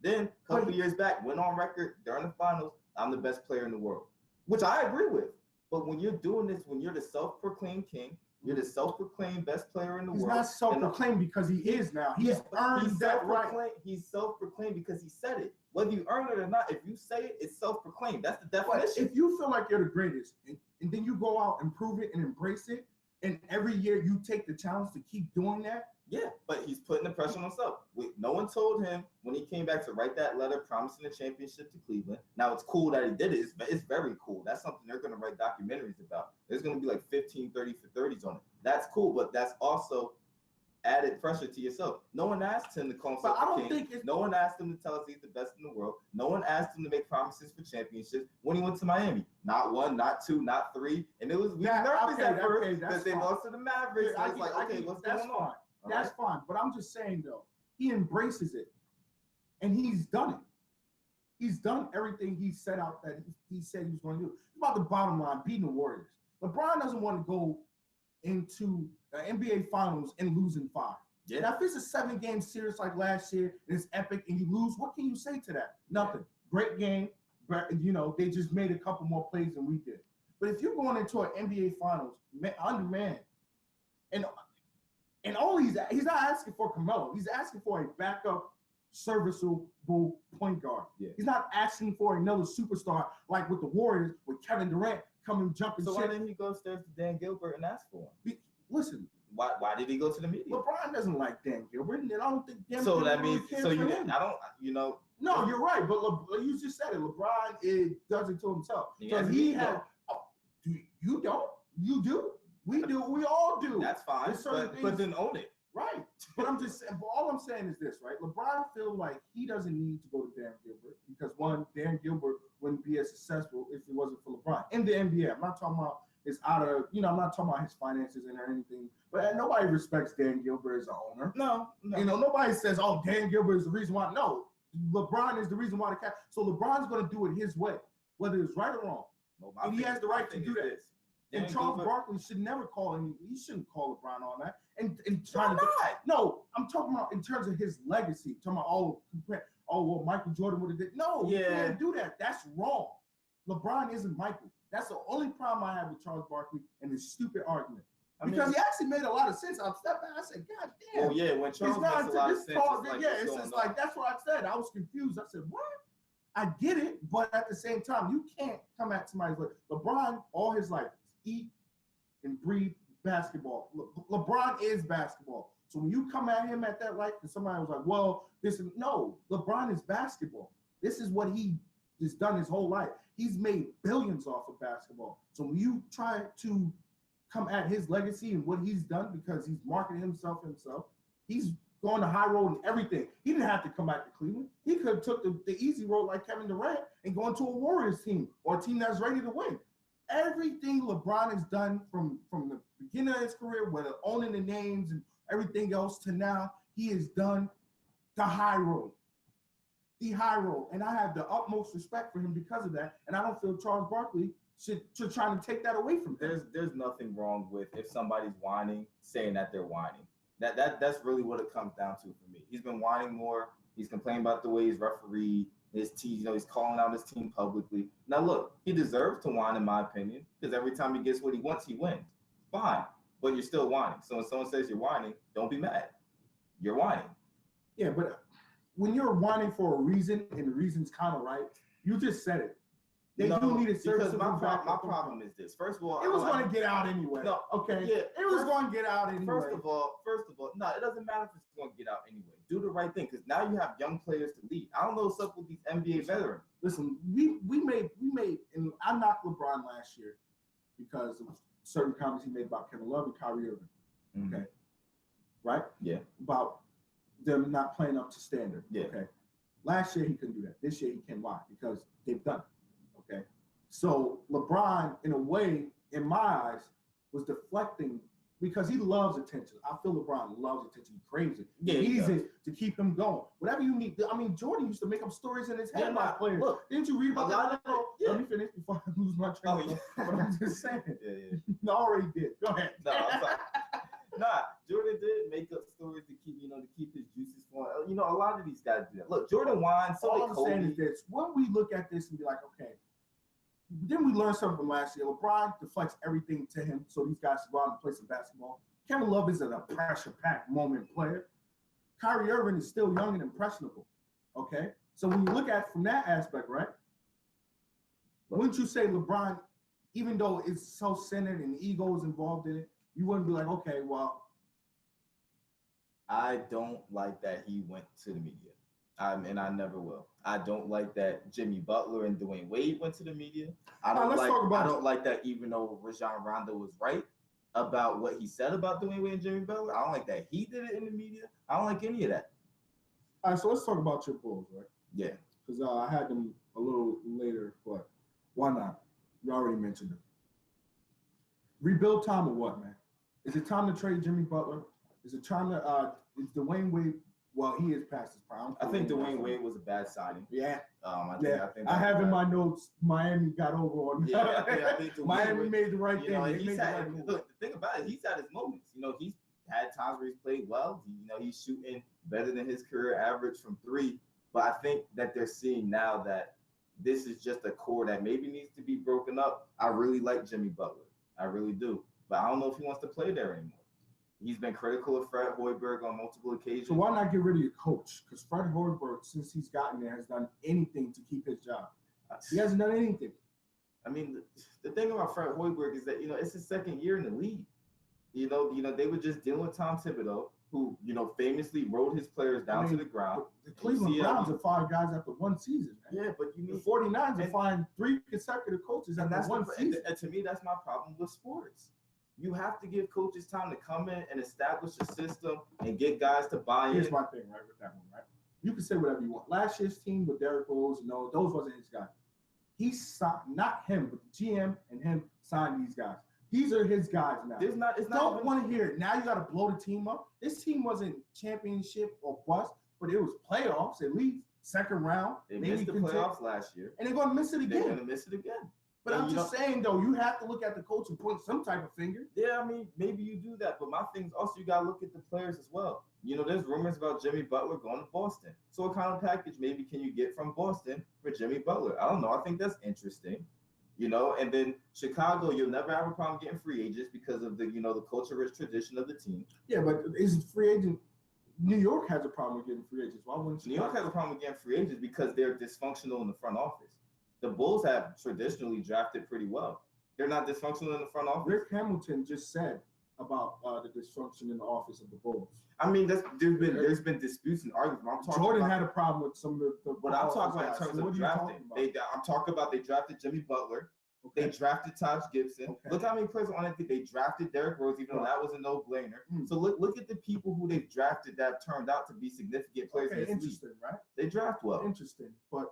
Speaker 2: Then a couple years back, went on record during the finals. I'm the best player in the world, which I agree with. But when you're doing this, when you're the self-proclaimed king, you're the self-proclaimed best player in the world.
Speaker 1: He's not self-proclaimed because he is now. He's earned that right.
Speaker 2: He's self-proclaimed because he said it. Whether you earn it or not, if you say it, it's self-proclaimed. That's the definition.
Speaker 1: But if you feel like you're the greatest, and then you go out and prove it and embrace it, and every year you take the challenge to keep doing that.
Speaker 2: Yeah, but he's putting the pressure on himself. No one told him when he came back to write that letter promising the championship to Cleveland. Now, it's cool that he did it. It's very cool. That's something they're going to write documentaries about. There's going to be like 15 30 for 30s on it. That's cool, but that's also added pressure to yourself. No one asked him to call himself
Speaker 1: But I
Speaker 2: the
Speaker 1: don't
Speaker 2: king.
Speaker 1: think it's.
Speaker 2: No one asked him to tell us he's the best in the world. No one asked him to make promises for championships when he went to Miami. Not one, not two, not three. And it was we were nervous at first because they lost to the Mavericks. I was like, okay, what's going on?
Speaker 1: That's fine. But I'm just saying though, he embraces it, and he's done it. He's done everything he set out that he said he was going to do. It's about the bottom line, beating the Warriors. LeBron doesn't want to go into the NBA Finals and losing 5.
Speaker 2: Yeah.
Speaker 1: Now, if it's a 7-game series like last year and it's epic and you lose, what can you say to that? Nothing. Great game, but they just made a couple more plays than we did. But if you're going into an NBA Finals undermanned, and all he's not asking for Carmelo, he's asking for a backup, serviceable point guard.
Speaker 2: Yeah.
Speaker 1: He's not asking for another superstar like with the Warriors with Kevin Durant coming jumping.
Speaker 2: So why didn't he go upstairs to Dan Gilbert and ask for him?
Speaker 1: Listen.
Speaker 2: Why did he go to the media?
Speaker 1: LeBron doesn't like Dan Gilbert, and I don't think Dan
Speaker 2: so
Speaker 1: Gilbert
Speaker 2: that means
Speaker 1: really
Speaker 2: so you
Speaker 1: him.
Speaker 2: I don't
Speaker 1: No, you're right, but you just said it. LeBron does it to himself. So he had. You don't. You do. We do. We all do.
Speaker 2: That's fine. But then own it.
Speaker 1: Right. But I'm just saying. But all I'm saying is this, right? LeBron feels like he doesn't need to go to Dan Gilbert because one, Dan Gilbert wouldn't be as successful if it wasn't for LeBron in the NBA. I'm not talking about. It's out of, I'm not talking about his finances and anything, but nobody respects Dan Gilbert as an owner.
Speaker 2: No.
Speaker 1: Nobody says, oh, Dan Gilbert is the reason why. No, LeBron is the reason why so LeBron's going to do it his way, whether it's right or wrong. And he has the right to do that. And Charles Barkley should never he shouldn't call LeBron on that. And trying to, no, I'm talking about in terms of his legacy. I'm talking about, well, Michael Jordan would have did. No, you can't do that. That's wrong. LeBron isn't Michael. That's the only problem I have with Charles Barkley and his stupid argument. Because he actually made a lot of sense. I stepped back. I said, God damn.
Speaker 2: Oh, yeah. When Charles makes a lot of sense.
Speaker 1: It's just like, that's what I said. I was confused. I said, what? I get it. But at the same time, you can't come at somebody's like LeBron all his life. Eat and breathe basketball. LeBron is basketball. So when you come at him at that life, and somebody was like, well, no, LeBron is basketball. This is what he has done his whole life. He's made billions off of basketball. So when you try to come at his legacy and what he's done because he's marketed himself, he's going the high road and everything. He didn't have to come back to Cleveland. He could have took the easy road like Kevin Durant and gone to a Warriors team or a team that's ready to win. Everything LeBron has done from the beginning of his career, whether owning the names and everything else to now, he has done the high road. The high road. And I have the utmost respect for him because of that. And I don't feel Charles Barkley should try to take that away from him.
Speaker 2: There's nothing wrong with if somebody's whining, saying that they're whining. That's really what it comes down to for me. He's been whining more. He's complaining about the way he's refereed. His team, he's calling out his team publicly. Now, look, he deserves to whine, in my opinion, because every time he gets what he wants, he wins. Fine, but you're still whining. So when someone says you're whining, don't be mad. You're whining.
Speaker 1: Yeah, but when you're whining for a reason, and the reason's kind of right, you just said it. They do need a service.
Speaker 2: Because my problem is this. First of all,
Speaker 1: it was going to get out anyway.
Speaker 2: No,
Speaker 1: okay.
Speaker 2: Yeah,
Speaker 1: it was going to get out anyway.
Speaker 2: First of all, no, it doesn't matter if it's going to get out anyway. Do the right thing because now you have young players to lead. I don't know what's up with these NBA veterans.
Speaker 1: Listen, we made, and I knocked LeBron last year because of certain comments he made about Kevin Love and Kyrie Irving.
Speaker 2: Mm-hmm.
Speaker 1: Okay, right?
Speaker 2: Yeah.
Speaker 1: About them not playing up to standard.
Speaker 2: Yeah.
Speaker 1: Okay. Last year he couldn't do that. This year he can. Why? Because they've done it. Okay. So LeBron, in a way, in my eyes, was deflecting because he loves attention. I feel LeBron loves attention. He craves it.
Speaker 2: Yeah,
Speaker 1: he needs it to keep him going. Whatever you need. I mean, Jordan used to make up stories in his head about players.
Speaker 2: Look,
Speaker 1: didn't you read about that? Let me finish before I lose my train of thought. But I'm just saying.
Speaker 2: Yeah.
Speaker 1: No, I already did. Go ahead.
Speaker 2: No, I'm sorry. Jordan did make up stories to keep his juices flowing. A lot of these guys do that. Look, Jordan whines. So
Speaker 1: all I'm saying is this: when we look at this and be like, okay, then we learned something from last year. LeBron deflects everything to him, so these guys go out and play some basketball. Kevin Love is a pressure-packed moment player. Kyrie Irving is still young and impressionable. Okay, so when you look at it from that aspect, right? Wouldn't you say LeBron, even though it's so centered and ego is involved in it, you wouldn't be like, okay, well.
Speaker 2: I don't like that he went to the media. And I never will. I don't like that Jimmy Butler and Dwayne Wade went to the media. I don't like that even though Rajon Rondo was right, about what he said about Dwayne Wade and Jimmy Butler. I don't like that he did it in the media. I don't like any of that.
Speaker 1: All right, so let's talk about your Bulls, right?
Speaker 2: Yeah.
Speaker 1: Because I had them a little later, but why not? You already mentioned them. Rebuild time or what, man? Is it time to trade Jimmy Butler? Is it time to is Dwayne Wade? Well, he is past his prime.
Speaker 2: I think Dwayne Wade was a bad signing.
Speaker 1: Yeah.
Speaker 2: I think
Speaker 1: I have in my notes Miami got over on.
Speaker 2: Yeah, I think
Speaker 1: Miami made the right thing.
Speaker 2: Look, the thing about it, he's had his moments. He's had times where he's played well. He's shooting better than his career average from three. But I think that they're seeing now that this is just a core that maybe needs to be broken up. I really like Jimmy Butler. I really do. But I don't know if he wants to play there anymore. He's been critical of Fred Hoiberg on multiple occasions.
Speaker 1: So why not get rid of your coach? Because Fred Hoiberg, since he's gotten there, has done anything to keep his job. He hasn't done anything.
Speaker 2: I mean, the thing about Fred Hoiberg is that, it's his second year in the league. They were just dealing with Tom Thibodeau, who, famously rode his players down to the ground.
Speaker 1: The Cleveland Browns are firing guys after one season, man.
Speaker 2: Yeah, but
Speaker 1: the 49ers are firing 3 consecutive coaches after one season.
Speaker 2: And to me, that's my problem with sports. You have to give coaches time to come in and establish a system and get guys to buy in.
Speaker 1: Here's my thing, right, with that one, right? You can say whatever you want. Last year's team with Derrick Rose, those wasn't his guys. He signed, not him, but the GM and him signed these guys. These are his guys now. Don't want to hear it. Now you got to blow the team up. This team wasn't championship or bust, but it was playoffs at least, second round.
Speaker 2: They missed the playoffs last year.
Speaker 1: And they're going to miss it again.
Speaker 2: They're going to miss it again.
Speaker 1: But I'm just saying, though, you have to look at the coach and point some type of finger.
Speaker 2: Yeah, I mean, maybe you do that. But my thing is also you got to look at the players as well. There's rumors about Jimmy Butler going to Boston. So what kind of package maybe can you get from Boston for Jimmy Butler? I don't know. I think that's interesting. And then Chicago, you'll never have a problem getting free agents because of the, the culture-rich tradition of the team.
Speaker 1: Yeah, but is free agent New York has a problem with getting free agents. Why wouldn't
Speaker 2: New York has a problem with getting free agents because they're dysfunctional in the front office. The Bulls have traditionally drafted pretty well. They're not dysfunctional in the front office.
Speaker 1: Rick Hamilton just said about the dysfunction in the office of the Bulls.
Speaker 2: I mean, there's been disputes and arguments.
Speaker 1: Jordan had a problem with some of the
Speaker 2: what I'm talking about in terms of drafting. I'm talking about they drafted Jimmy Butler. Okay. They drafted Taj Gibson. Okay. Look how many players on it. They drafted Derrick Rose, even though that was a no-brainer. So look at the people who they've drafted that turned out to be significant players.
Speaker 1: Okay, interesting, right?
Speaker 2: They draft well.
Speaker 1: Interesting, but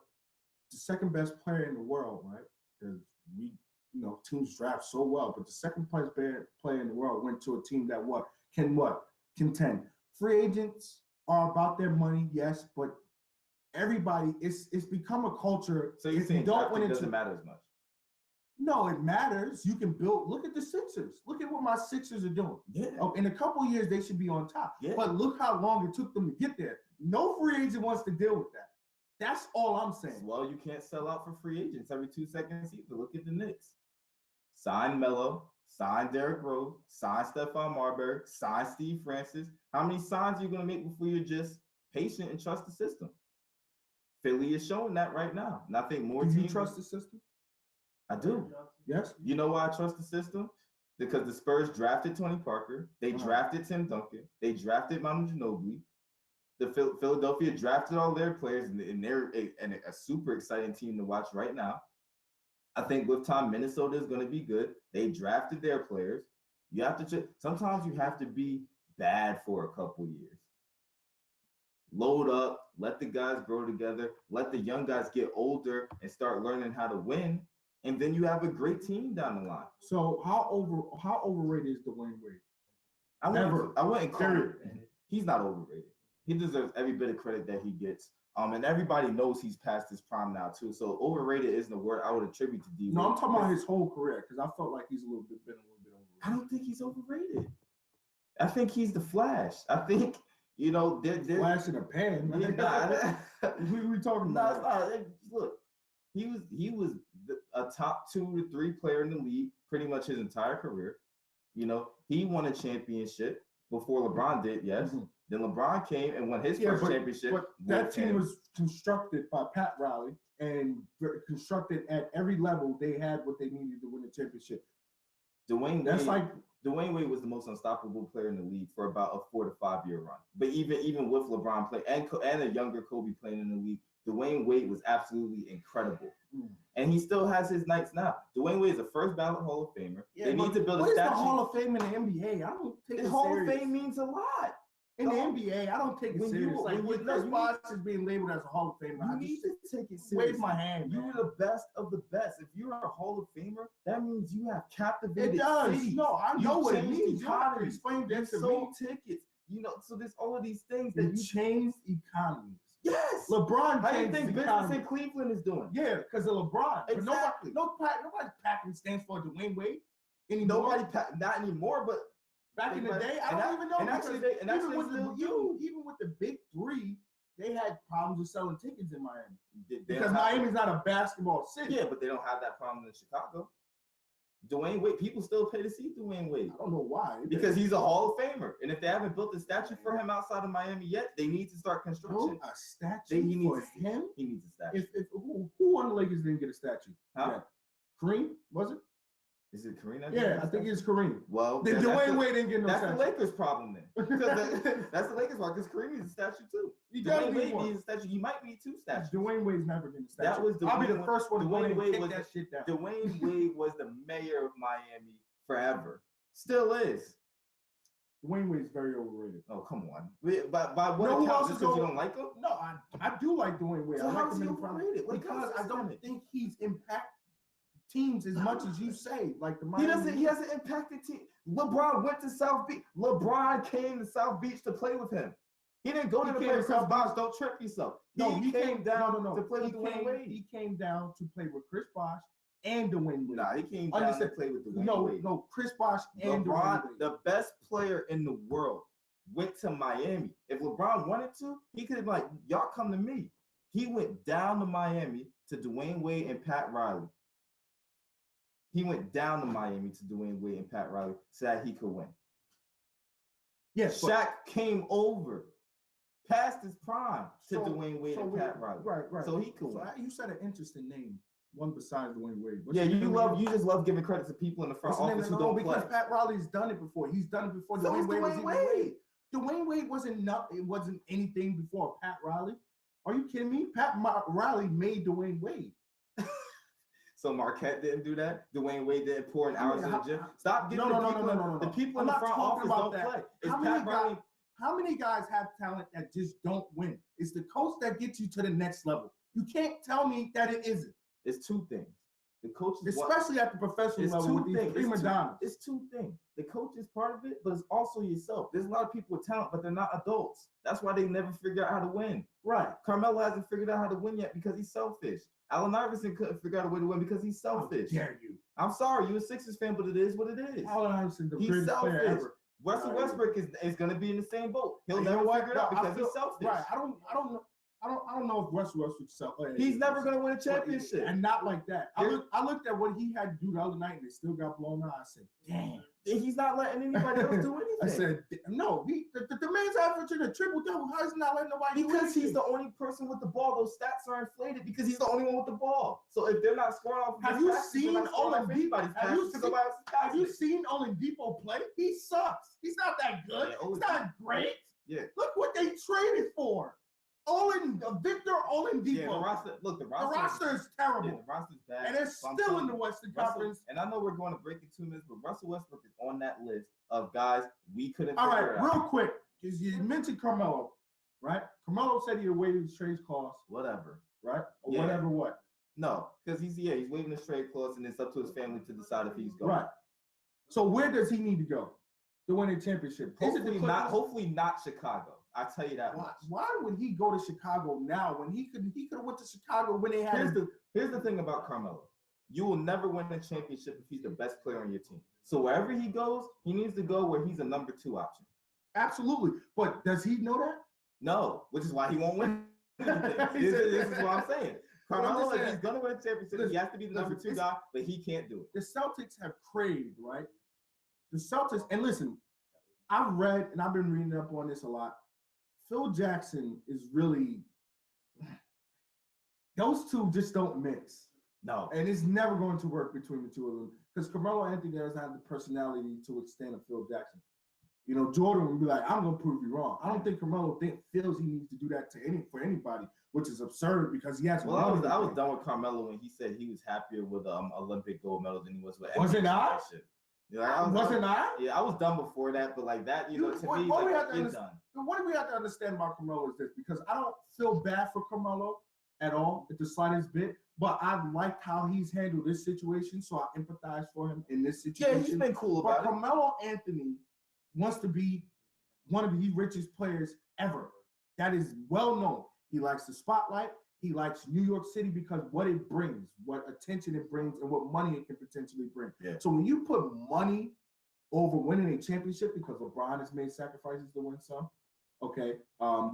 Speaker 1: the second best player in the world, right? Because teams draft so well, but the second best player in the world went to a team that can contend. Free agents are about their money, yes, but everybody it's become a culture.
Speaker 2: So you're saying drafting doesn't matter as much?
Speaker 1: No, it matters. You can build. Look at the Sixers. Look at what my Sixers are doing.
Speaker 2: Yeah.
Speaker 1: In a couple of years, they should be on top.
Speaker 2: Yeah.
Speaker 1: But look how long it took them to get there. No free agent wants to deal with that. That's all I'm saying.
Speaker 2: Well, you can't sell out for free agents every 2 seconds either. Look at the Knicks. Sign Melo, sign Derrick Rose, sign Stephon Marbury, sign Steve Francis. How many signs are you going to make before you're just patient and trust the system? Philly is showing that right now. And I think more teams.
Speaker 1: Do you trust the system?
Speaker 2: I do.
Speaker 1: Yes.
Speaker 2: You know why I trust the system? Because the Spurs drafted Tony Parker. They drafted Tim Duncan. They drafted Manu Ginobili. The Philadelphia drafted all their players, and they're a super exciting team to watch right now. I think with time, Minnesota is going to be good. They drafted their players. You have to sometimes you have to be bad for a couple years. Load up, let the guys grow together, let the young guys get older and start learning how to win, and then you have a great team down the line.
Speaker 1: So how overrated is Dwayne Wade?
Speaker 2: I wouldn't call him. He's not overrated. He deserves every bit of credit that he gets. And everybody knows he's past his prime now too. So overrated isn't a word I would attribute to D.
Speaker 1: No, I'm talking about his whole career because I felt like he's been a little bit overrated.
Speaker 2: I don't think he's overrated. I think he's the Flash. I think they're
Speaker 1: Flash in a pan. We talking about?
Speaker 2: Look, he was a top 2 to 3 player in the league pretty much his entire career. He won a championship before LeBron did. Yes. Mm-hmm. Then LeBron came and won his first championship.
Speaker 1: But that team was constructed by Pat Riley and constructed at every level. They had what they needed to win the championship.
Speaker 2: Dwayne Wade was the most unstoppable player in the league for about a 4 to 5 year run. But even with LeBron playing and a younger Kobe playing in the league, Dwayne Wade was absolutely incredible. And he still has his nights now. Dwayne Wade is a first ballot Hall of Famer. They need to build a
Speaker 1: what is the
Speaker 2: statue.
Speaker 1: Hall of Fame in the NBA? I don't take it
Speaker 2: Hall
Speaker 1: serious.
Speaker 2: of Fame means a lot.
Speaker 1: In the NBA, I don't take it serious. Like when Chris Bosh is being labeled as a Hall of Famer,
Speaker 2: You need to take it serious.
Speaker 1: Wave my hand.
Speaker 2: You're the best of the best. If you're a Hall of Famer, that means you have captivated
Speaker 1: It does.
Speaker 2: cities.
Speaker 1: No, I know what it
Speaker 2: changed
Speaker 1: means.
Speaker 2: economies.
Speaker 1: Explain
Speaker 2: You
Speaker 1: that to me.
Speaker 2: sold tickets. You know, so there's all of these things that
Speaker 1: You
Speaker 2: you
Speaker 1: changed economies.
Speaker 2: Yes.
Speaker 1: LeBron
Speaker 2: How do you
Speaker 1: changed
Speaker 2: think
Speaker 1: the
Speaker 2: business
Speaker 1: economy.
Speaker 2: in Cleveland is doing?
Speaker 1: Yeah, because of LeBron. But
Speaker 2: Exactly.
Speaker 1: Nobody's packing stands for Dwayne Wade anymore.
Speaker 2: Not anymore, but
Speaker 1: Back in the day, I don't even know.
Speaker 2: And actually,
Speaker 1: Even with the big three, they had problems with selling tickets in Miami.
Speaker 2: they
Speaker 1: Because
Speaker 2: don't have-
Speaker 1: Miami's not a basketball city.
Speaker 2: Yeah, but they don't have that problem in Chicago. Dwayne Wade, people still pay to see Dwayne Wade.
Speaker 1: I don't know why.
Speaker 2: Because he's a Hall of Famer. And if they haven't built a statue for him outside of Miami yet, they need to start construction.
Speaker 1: A statue
Speaker 2: He
Speaker 1: for
Speaker 2: needs
Speaker 1: him?
Speaker 2: He needs a statue.
Speaker 1: Who on the Lakers didn't get a statue?
Speaker 2: Huh?
Speaker 1: Yeah. Kareem, was it?
Speaker 2: Is it Kareem?
Speaker 1: Yeah, I think it's Kareem.
Speaker 2: Well,
Speaker 1: Then Dwayne Wade didn't get no
Speaker 2: that's
Speaker 1: statue.
Speaker 2: the Lakers' problem then. That's the Lakers' problem because Kareem needs a statue too.
Speaker 1: He does
Speaker 2: Dwayne
Speaker 1: need
Speaker 2: Wade
Speaker 1: one.
Speaker 2: needs a statue. He might need two statues.
Speaker 1: Dwayne Wade's never getting a statue.
Speaker 2: That was
Speaker 1: I'll be the
Speaker 2: Dwayne-
Speaker 1: first one to go
Speaker 2: Dwayne
Speaker 1: and
Speaker 2: Wade
Speaker 1: kick
Speaker 2: was
Speaker 1: that shit down.
Speaker 2: Dwayne Wade was the mayor of Miami forever. Still is.
Speaker 1: Dwayne Wade's very overrated.
Speaker 2: Oh, come on. By what
Speaker 1: No, who
Speaker 2: account?
Speaker 1: else
Speaker 2: Just
Speaker 1: is
Speaker 2: because you
Speaker 1: over-
Speaker 2: don't like him?
Speaker 1: No, I do like Dwayne Wade.
Speaker 2: So
Speaker 1: I
Speaker 2: how
Speaker 1: like
Speaker 2: is
Speaker 1: him
Speaker 2: he
Speaker 1: in the front
Speaker 2: overrated? What
Speaker 1: because
Speaker 2: counts
Speaker 1: I
Speaker 2: is
Speaker 1: don't
Speaker 2: that?
Speaker 1: think he's impacted teams as much as you say. Like the
Speaker 2: He
Speaker 1: Miami
Speaker 2: doesn't. He hasn't impacted team. LeBron went to South Beach. LeBron came to South Beach to play with him. He didn't go
Speaker 1: He
Speaker 2: to
Speaker 1: came
Speaker 2: play
Speaker 1: to
Speaker 2: with Chris
Speaker 1: South
Speaker 2: Bosh. Don't trip yourself. He came down to play with Dwayne Wade.
Speaker 1: He came down to play with Chris Bosh and Dwayne Wade.
Speaker 2: Nah, he came down to
Speaker 1: Understand.
Speaker 2: play with Dwayne
Speaker 1: No,
Speaker 2: Wade.
Speaker 1: no, Chris Bosh and Dwayne
Speaker 2: LeBron,
Speaker 1: Wade.
Speaker 2: the best player in the world, went to Miami. If LeBron wanted to, he could have been like, y'all come to me. He went down to Miami to Dwayne Wade and Pat Riley. He went down to Miami to Dwayne Wade and Pat Riley so that he could win.
Speaker 1: Yes,
Speaker 2: Shaq came over, past his prime to
Speaker 1: So-
Speaker 2: Dwayne Wade and Pat Riley.
Speaker 1: Right.
Speaker 2: So he could win.
Speaker 1: You said an interesting name, one besides Dwayne Wade.
Speaker 2: Yeah, you just love giving credit to people in the front office who don't
Speaker 1: because
Speaker 2: play.
Speaker 1: Pat Riley's done it before. He's done it before.
Speaker 2: So
Speaker 1: Dwayne
Speaker 2: is
Speaker 1: Wade was
Speaker 2: Dwayne
Speaker 1: even
Speaker 2: Wade.
Speaker 1: Dwayne Wade it wasn't anything before Pat Riley. Are you kidding me? Riley made Dwayne Wade.
Speaker 2: So Marquette didn't do that. Dwayne Wade didn't pour in hours in the gym. Stop giving
Speaker 1: No.
Speaker 2: the people
Speaker 1: I'm
Speaker 2: in the
Speaker 1: not
Speaker 2: front
Speaker 1: talking
Speaker 2: office
Speaker 1: about
Speaker 2: don't
Speaker 1: that.
Speaker 2: play. It's
Speaker 1: How many
Speaker 2: Pat Riley.
Speaker 1: How many guys have talent that just don't win? It's the coach that gets you to the next level. You can't tell me that it isn't.
Speaker 2: It's two things. The coach is
Speaker 1: Especially at the professional
Speaker 2: It's
Speaker 1: level
Speaker 2: two
Speaker 1: with these
Speaker 2: things.
Speaker 1: prima donnas.
Speaker 2: It's two things. The coach is part of it, but it's also yourself. There's a lot of people with talent, but they're not adults. That's why they never figure out how to win.
Speaker 1: Right.
Speaker 2: Carmelo hasn't figured out how to win yet because he's selfish. Allen Iverson couldn't figure out a way to win because he's selfish.
Speaker 1: How dare you?
Speaker 2: I'm sorry, you're a Sixers fan, but it is what it is.
Speaker 1: Allen Iverson, the
Speaker 2: He's
Speaker 1: greatest player
Speaker 2: selfish.
Speaker 1: ever.
Speaker 2: Russell
Speaker 1: Right.
Speaker 2: Westbrook is going to be in the same boat. He'll
Speaker 1: You
Speaker 2: never
Speaker 1: know what?
Speaker 2: figure it out
Speaker 1: No, I
Speaker 2: because
Speaker 1: feel-
Speaker 2: he's selfish.
Speaker 1: Right. I don't know if Russell Westbrook's selfish.
Speaker 2: He's never going to win a championship.
Speaker 1: And not like that. I looked at what he had to do the other night and it still got blown out. I said, damn.
Speaker 2: He's not letting anybody else do anything.
Speaker 1: I said, no, the man's averaging a triple double. How is he not letting nobody do
Speaker 2: Because
Speaker 1: anything?
Speaker 2: he's the only person with the ball. Those stats are inflated because he's the only one with the ball. So if they're not scoring off,
Speaker 1: Have
Speaker 2: his
Speaker 1: you
Speaker 2: passes, they're
Speaker 1: seen
Speaker 2: not scoring off
Speaker 1: Oladipo?
Speaker 2: anybody's
Speaker 1: Have
Speaker 2: passes
Speaker 1: you
Speaker 2: because
Speaker 1: seen-
Speaker 2: nobody else is
Speaker 1: Have you
Speaker 2: passing.
Speaker 1: seen Oladipo play? He sucks. He's not that good.
Speaker 2: Yeah,
Speaker 1: He's
Speaker 2: Oladipo-
Speaker 1: not great.
Speaker 2: Yeah.
Speaker 1: Look what they traded for. Victor Oladipo.
Speaker 2: Yeah, the roster. Look, the
Speaker 1: The
Speaker 2: roster.
Speaker 1: roster is
Speaker 2: Yeah,
Speaker 1: terrible.
Speaker 2: the roster's bad.
Speaker 1: And they're
Speaker 2: So I'm
Speaker 1: still
Speaker 2: telling
Speaker 1: in the
Speaker 2: you,
Speaker 1: Western
Speaker 2: Russell-
Speaker 1: Conference.
Speaker 2: And I know we're going to break in 2 minutes, but Russell Westbrook is on that list of guys we couldn't.
Speaker 1: All
Speaker 2: figure
Speaker 1: right,
Speaker 2: out.
Speaker 1: real quick, because you mentioned Carmelo, right? Carmelo said he awaited his trade costs,
Speaker 2: Whatever.
Speaker 1: right? Or
Speaker 2: Yeah.
Speaker 1: whatever what.
Speaker 2: No, because he's waiving his trade clause, and it's up to his family to decide if he's going.
Speaker 1: Right. So where does he need to go to win a championship? Is it the Clippers?
Speaker 2: Hopefully not Chicago. I tell you that. much.
Speaker 1: Why would he go to Chicago now when he could have went to Chicago when they had
Speaker 2: Here's the thing about Carmelo. You will never win a championship if he's the best player on your team. So wherever he goes, he needs to go where he's a number 2 option.
Speaker 1: Absolutely. But does he know that?
Speaker 2: No, which is why he won't win anything. This is what I'm saying. Carmelo, if he's gonna win a championship, he has to be the number 2 guy, but he can't do it.
Speaker 1: The Celtics have craved, right? The Celtics, and listen, I've read and I've been reading up on this a lot. Phil Jackson is really, those two just don't mix.
Speaker 2: No.
Speaker 1: And it's never going to work between the two of them because Carmelo Anthony doesn't have the personality to withstand a Phil Jackson. You know, Jordan would be like, I'm going to prove you wrong. I don't think Carmelo feels he needs to do that for anybody. which is absurd because he has.
Speaker 2: Well, I was done with Carmelo when he said he was happier with Olympic gold medals than he was with.
Speaker 1: Was it not?
Speaker 2: Yeah,
Speaker 1: Was it not?
Speaker 2: Yeah, I was done before that, but like that, to me,
Speaker 1: what
Speaker 2: like,
Speaker 1: we have to
Speaker 2: it's done.
Speaker 1: What we have to understand about Carmelo is this, because I don't feel bad for Carmelo at all, at the slightest bit, but I liked how he's handled this situation, so I empathize for him in this situation.
Speaker 2: Yeah, he's been cool
Speaker 1: But
Speaker 2: about it.
Speaker 1: Carmelo Anthony wants to be one of the richest players ever. That is well known. He likes the spotlight. He likes New York City because what it brings, what attention it brings, and what money it can potentially bring.
Speaker 2: Yeah.
Speaker 1: So when you put money over winning a championship, because LeBron has made sacrifices to win some. Okay,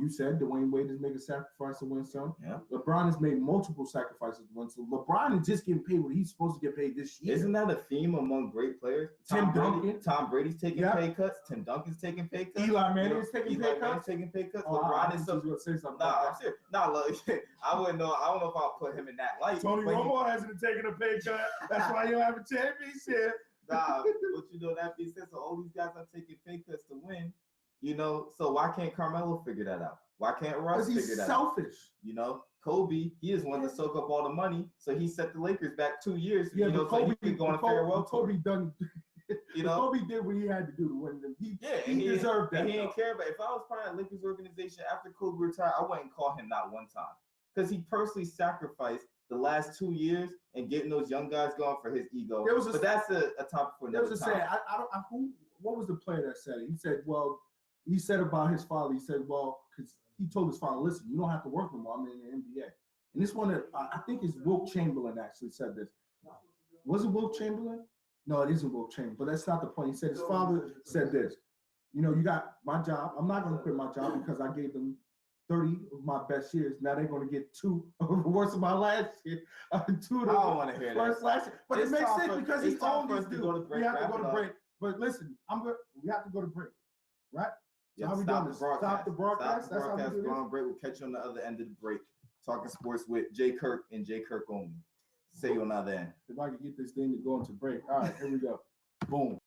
Speaker 1: you said Dwayne Wade has made a sacrifice to win some.
Speaker 2: Yeah.
Speaker 1: LeBron has made multiple sacrifices to win some. LeBron is just getting paid what he's supposed to get paid this year.
Speaker 2: Isn't that a theme among great players?
Speaker 1: Tim Duncan.
Speaker 2: Tom Brady's taking pay cuts. Tim Duncan's taking pay cuts.
Speaker 1: Eli Manning's taking pay
Speaker 2: Manning's
Speaker 1: cuts.
Speaker 2: taking pay cuts.
Speaker 1: Oh,
Speaker 2: LeBron is so.
Speaker 1: Say something.
Speaker 2: Nah, I'm serious. Nah, look, I wouldn't know. I don't know if I'll put him in that light.
Speaker 1: Tony Romo hasn't taken a pay cut. That's why you don't have a championship.
Speaker 2: Nah, but that being said, so all these guys are taking pay cuts to win. So why can't Carmelo figure that out? Why can't Russ figure that out?
Speaker 1: He's selfish.
Speaker 2: Kobe, he just wanted to soak up all the money, so he set the Lakers back 2 years.
Speaker 1: Yeah, but Kobe,
Speaker 2: so he could go on a farewell tour.
Speaker 1: Kobe done. Kobe did what he had to do to win them. He deserved that.
Speaker 2: And he didn't care. But if I was part of the Lakers organization after Kobe retired, I wouldn't call him not one time, because he personally sacrificed the last 2 years and getting those young guys going for his ego. But that's a topic for another time.
Speaker 1: Saying, what was the player that said it? He said, well, he said about his father, he said, well, because he told his father, listen, you don't have to work no more. I'm in the NBA. And this one, I think is Wilt Chamberlain actually said this. Was it Wilt Chamberlain? No, it isn't Wilt Chamberlain, but that's not the point. He said his father said this. You got my job. I'm not going to quit my job because I gave them 30 of my best years. Now they're going to get 2 of the worst of my last year. 2 of the
Speaker 2: I don't want to hear that.
Speaker 1: Last year. But it makes sense because he's owned this dude. We have to go to break. But listen, we have to go to break, right? So how we doing this? Stop the broadcast. That's how we do this.
Speaker 2: Go on break. We'll catch you on the other end of the break. Talking sports with J.Kirk and J.Kirk only. See you on the other end.
Speaker 1: If I can get this thing to go into break. All right, here we go. Boom.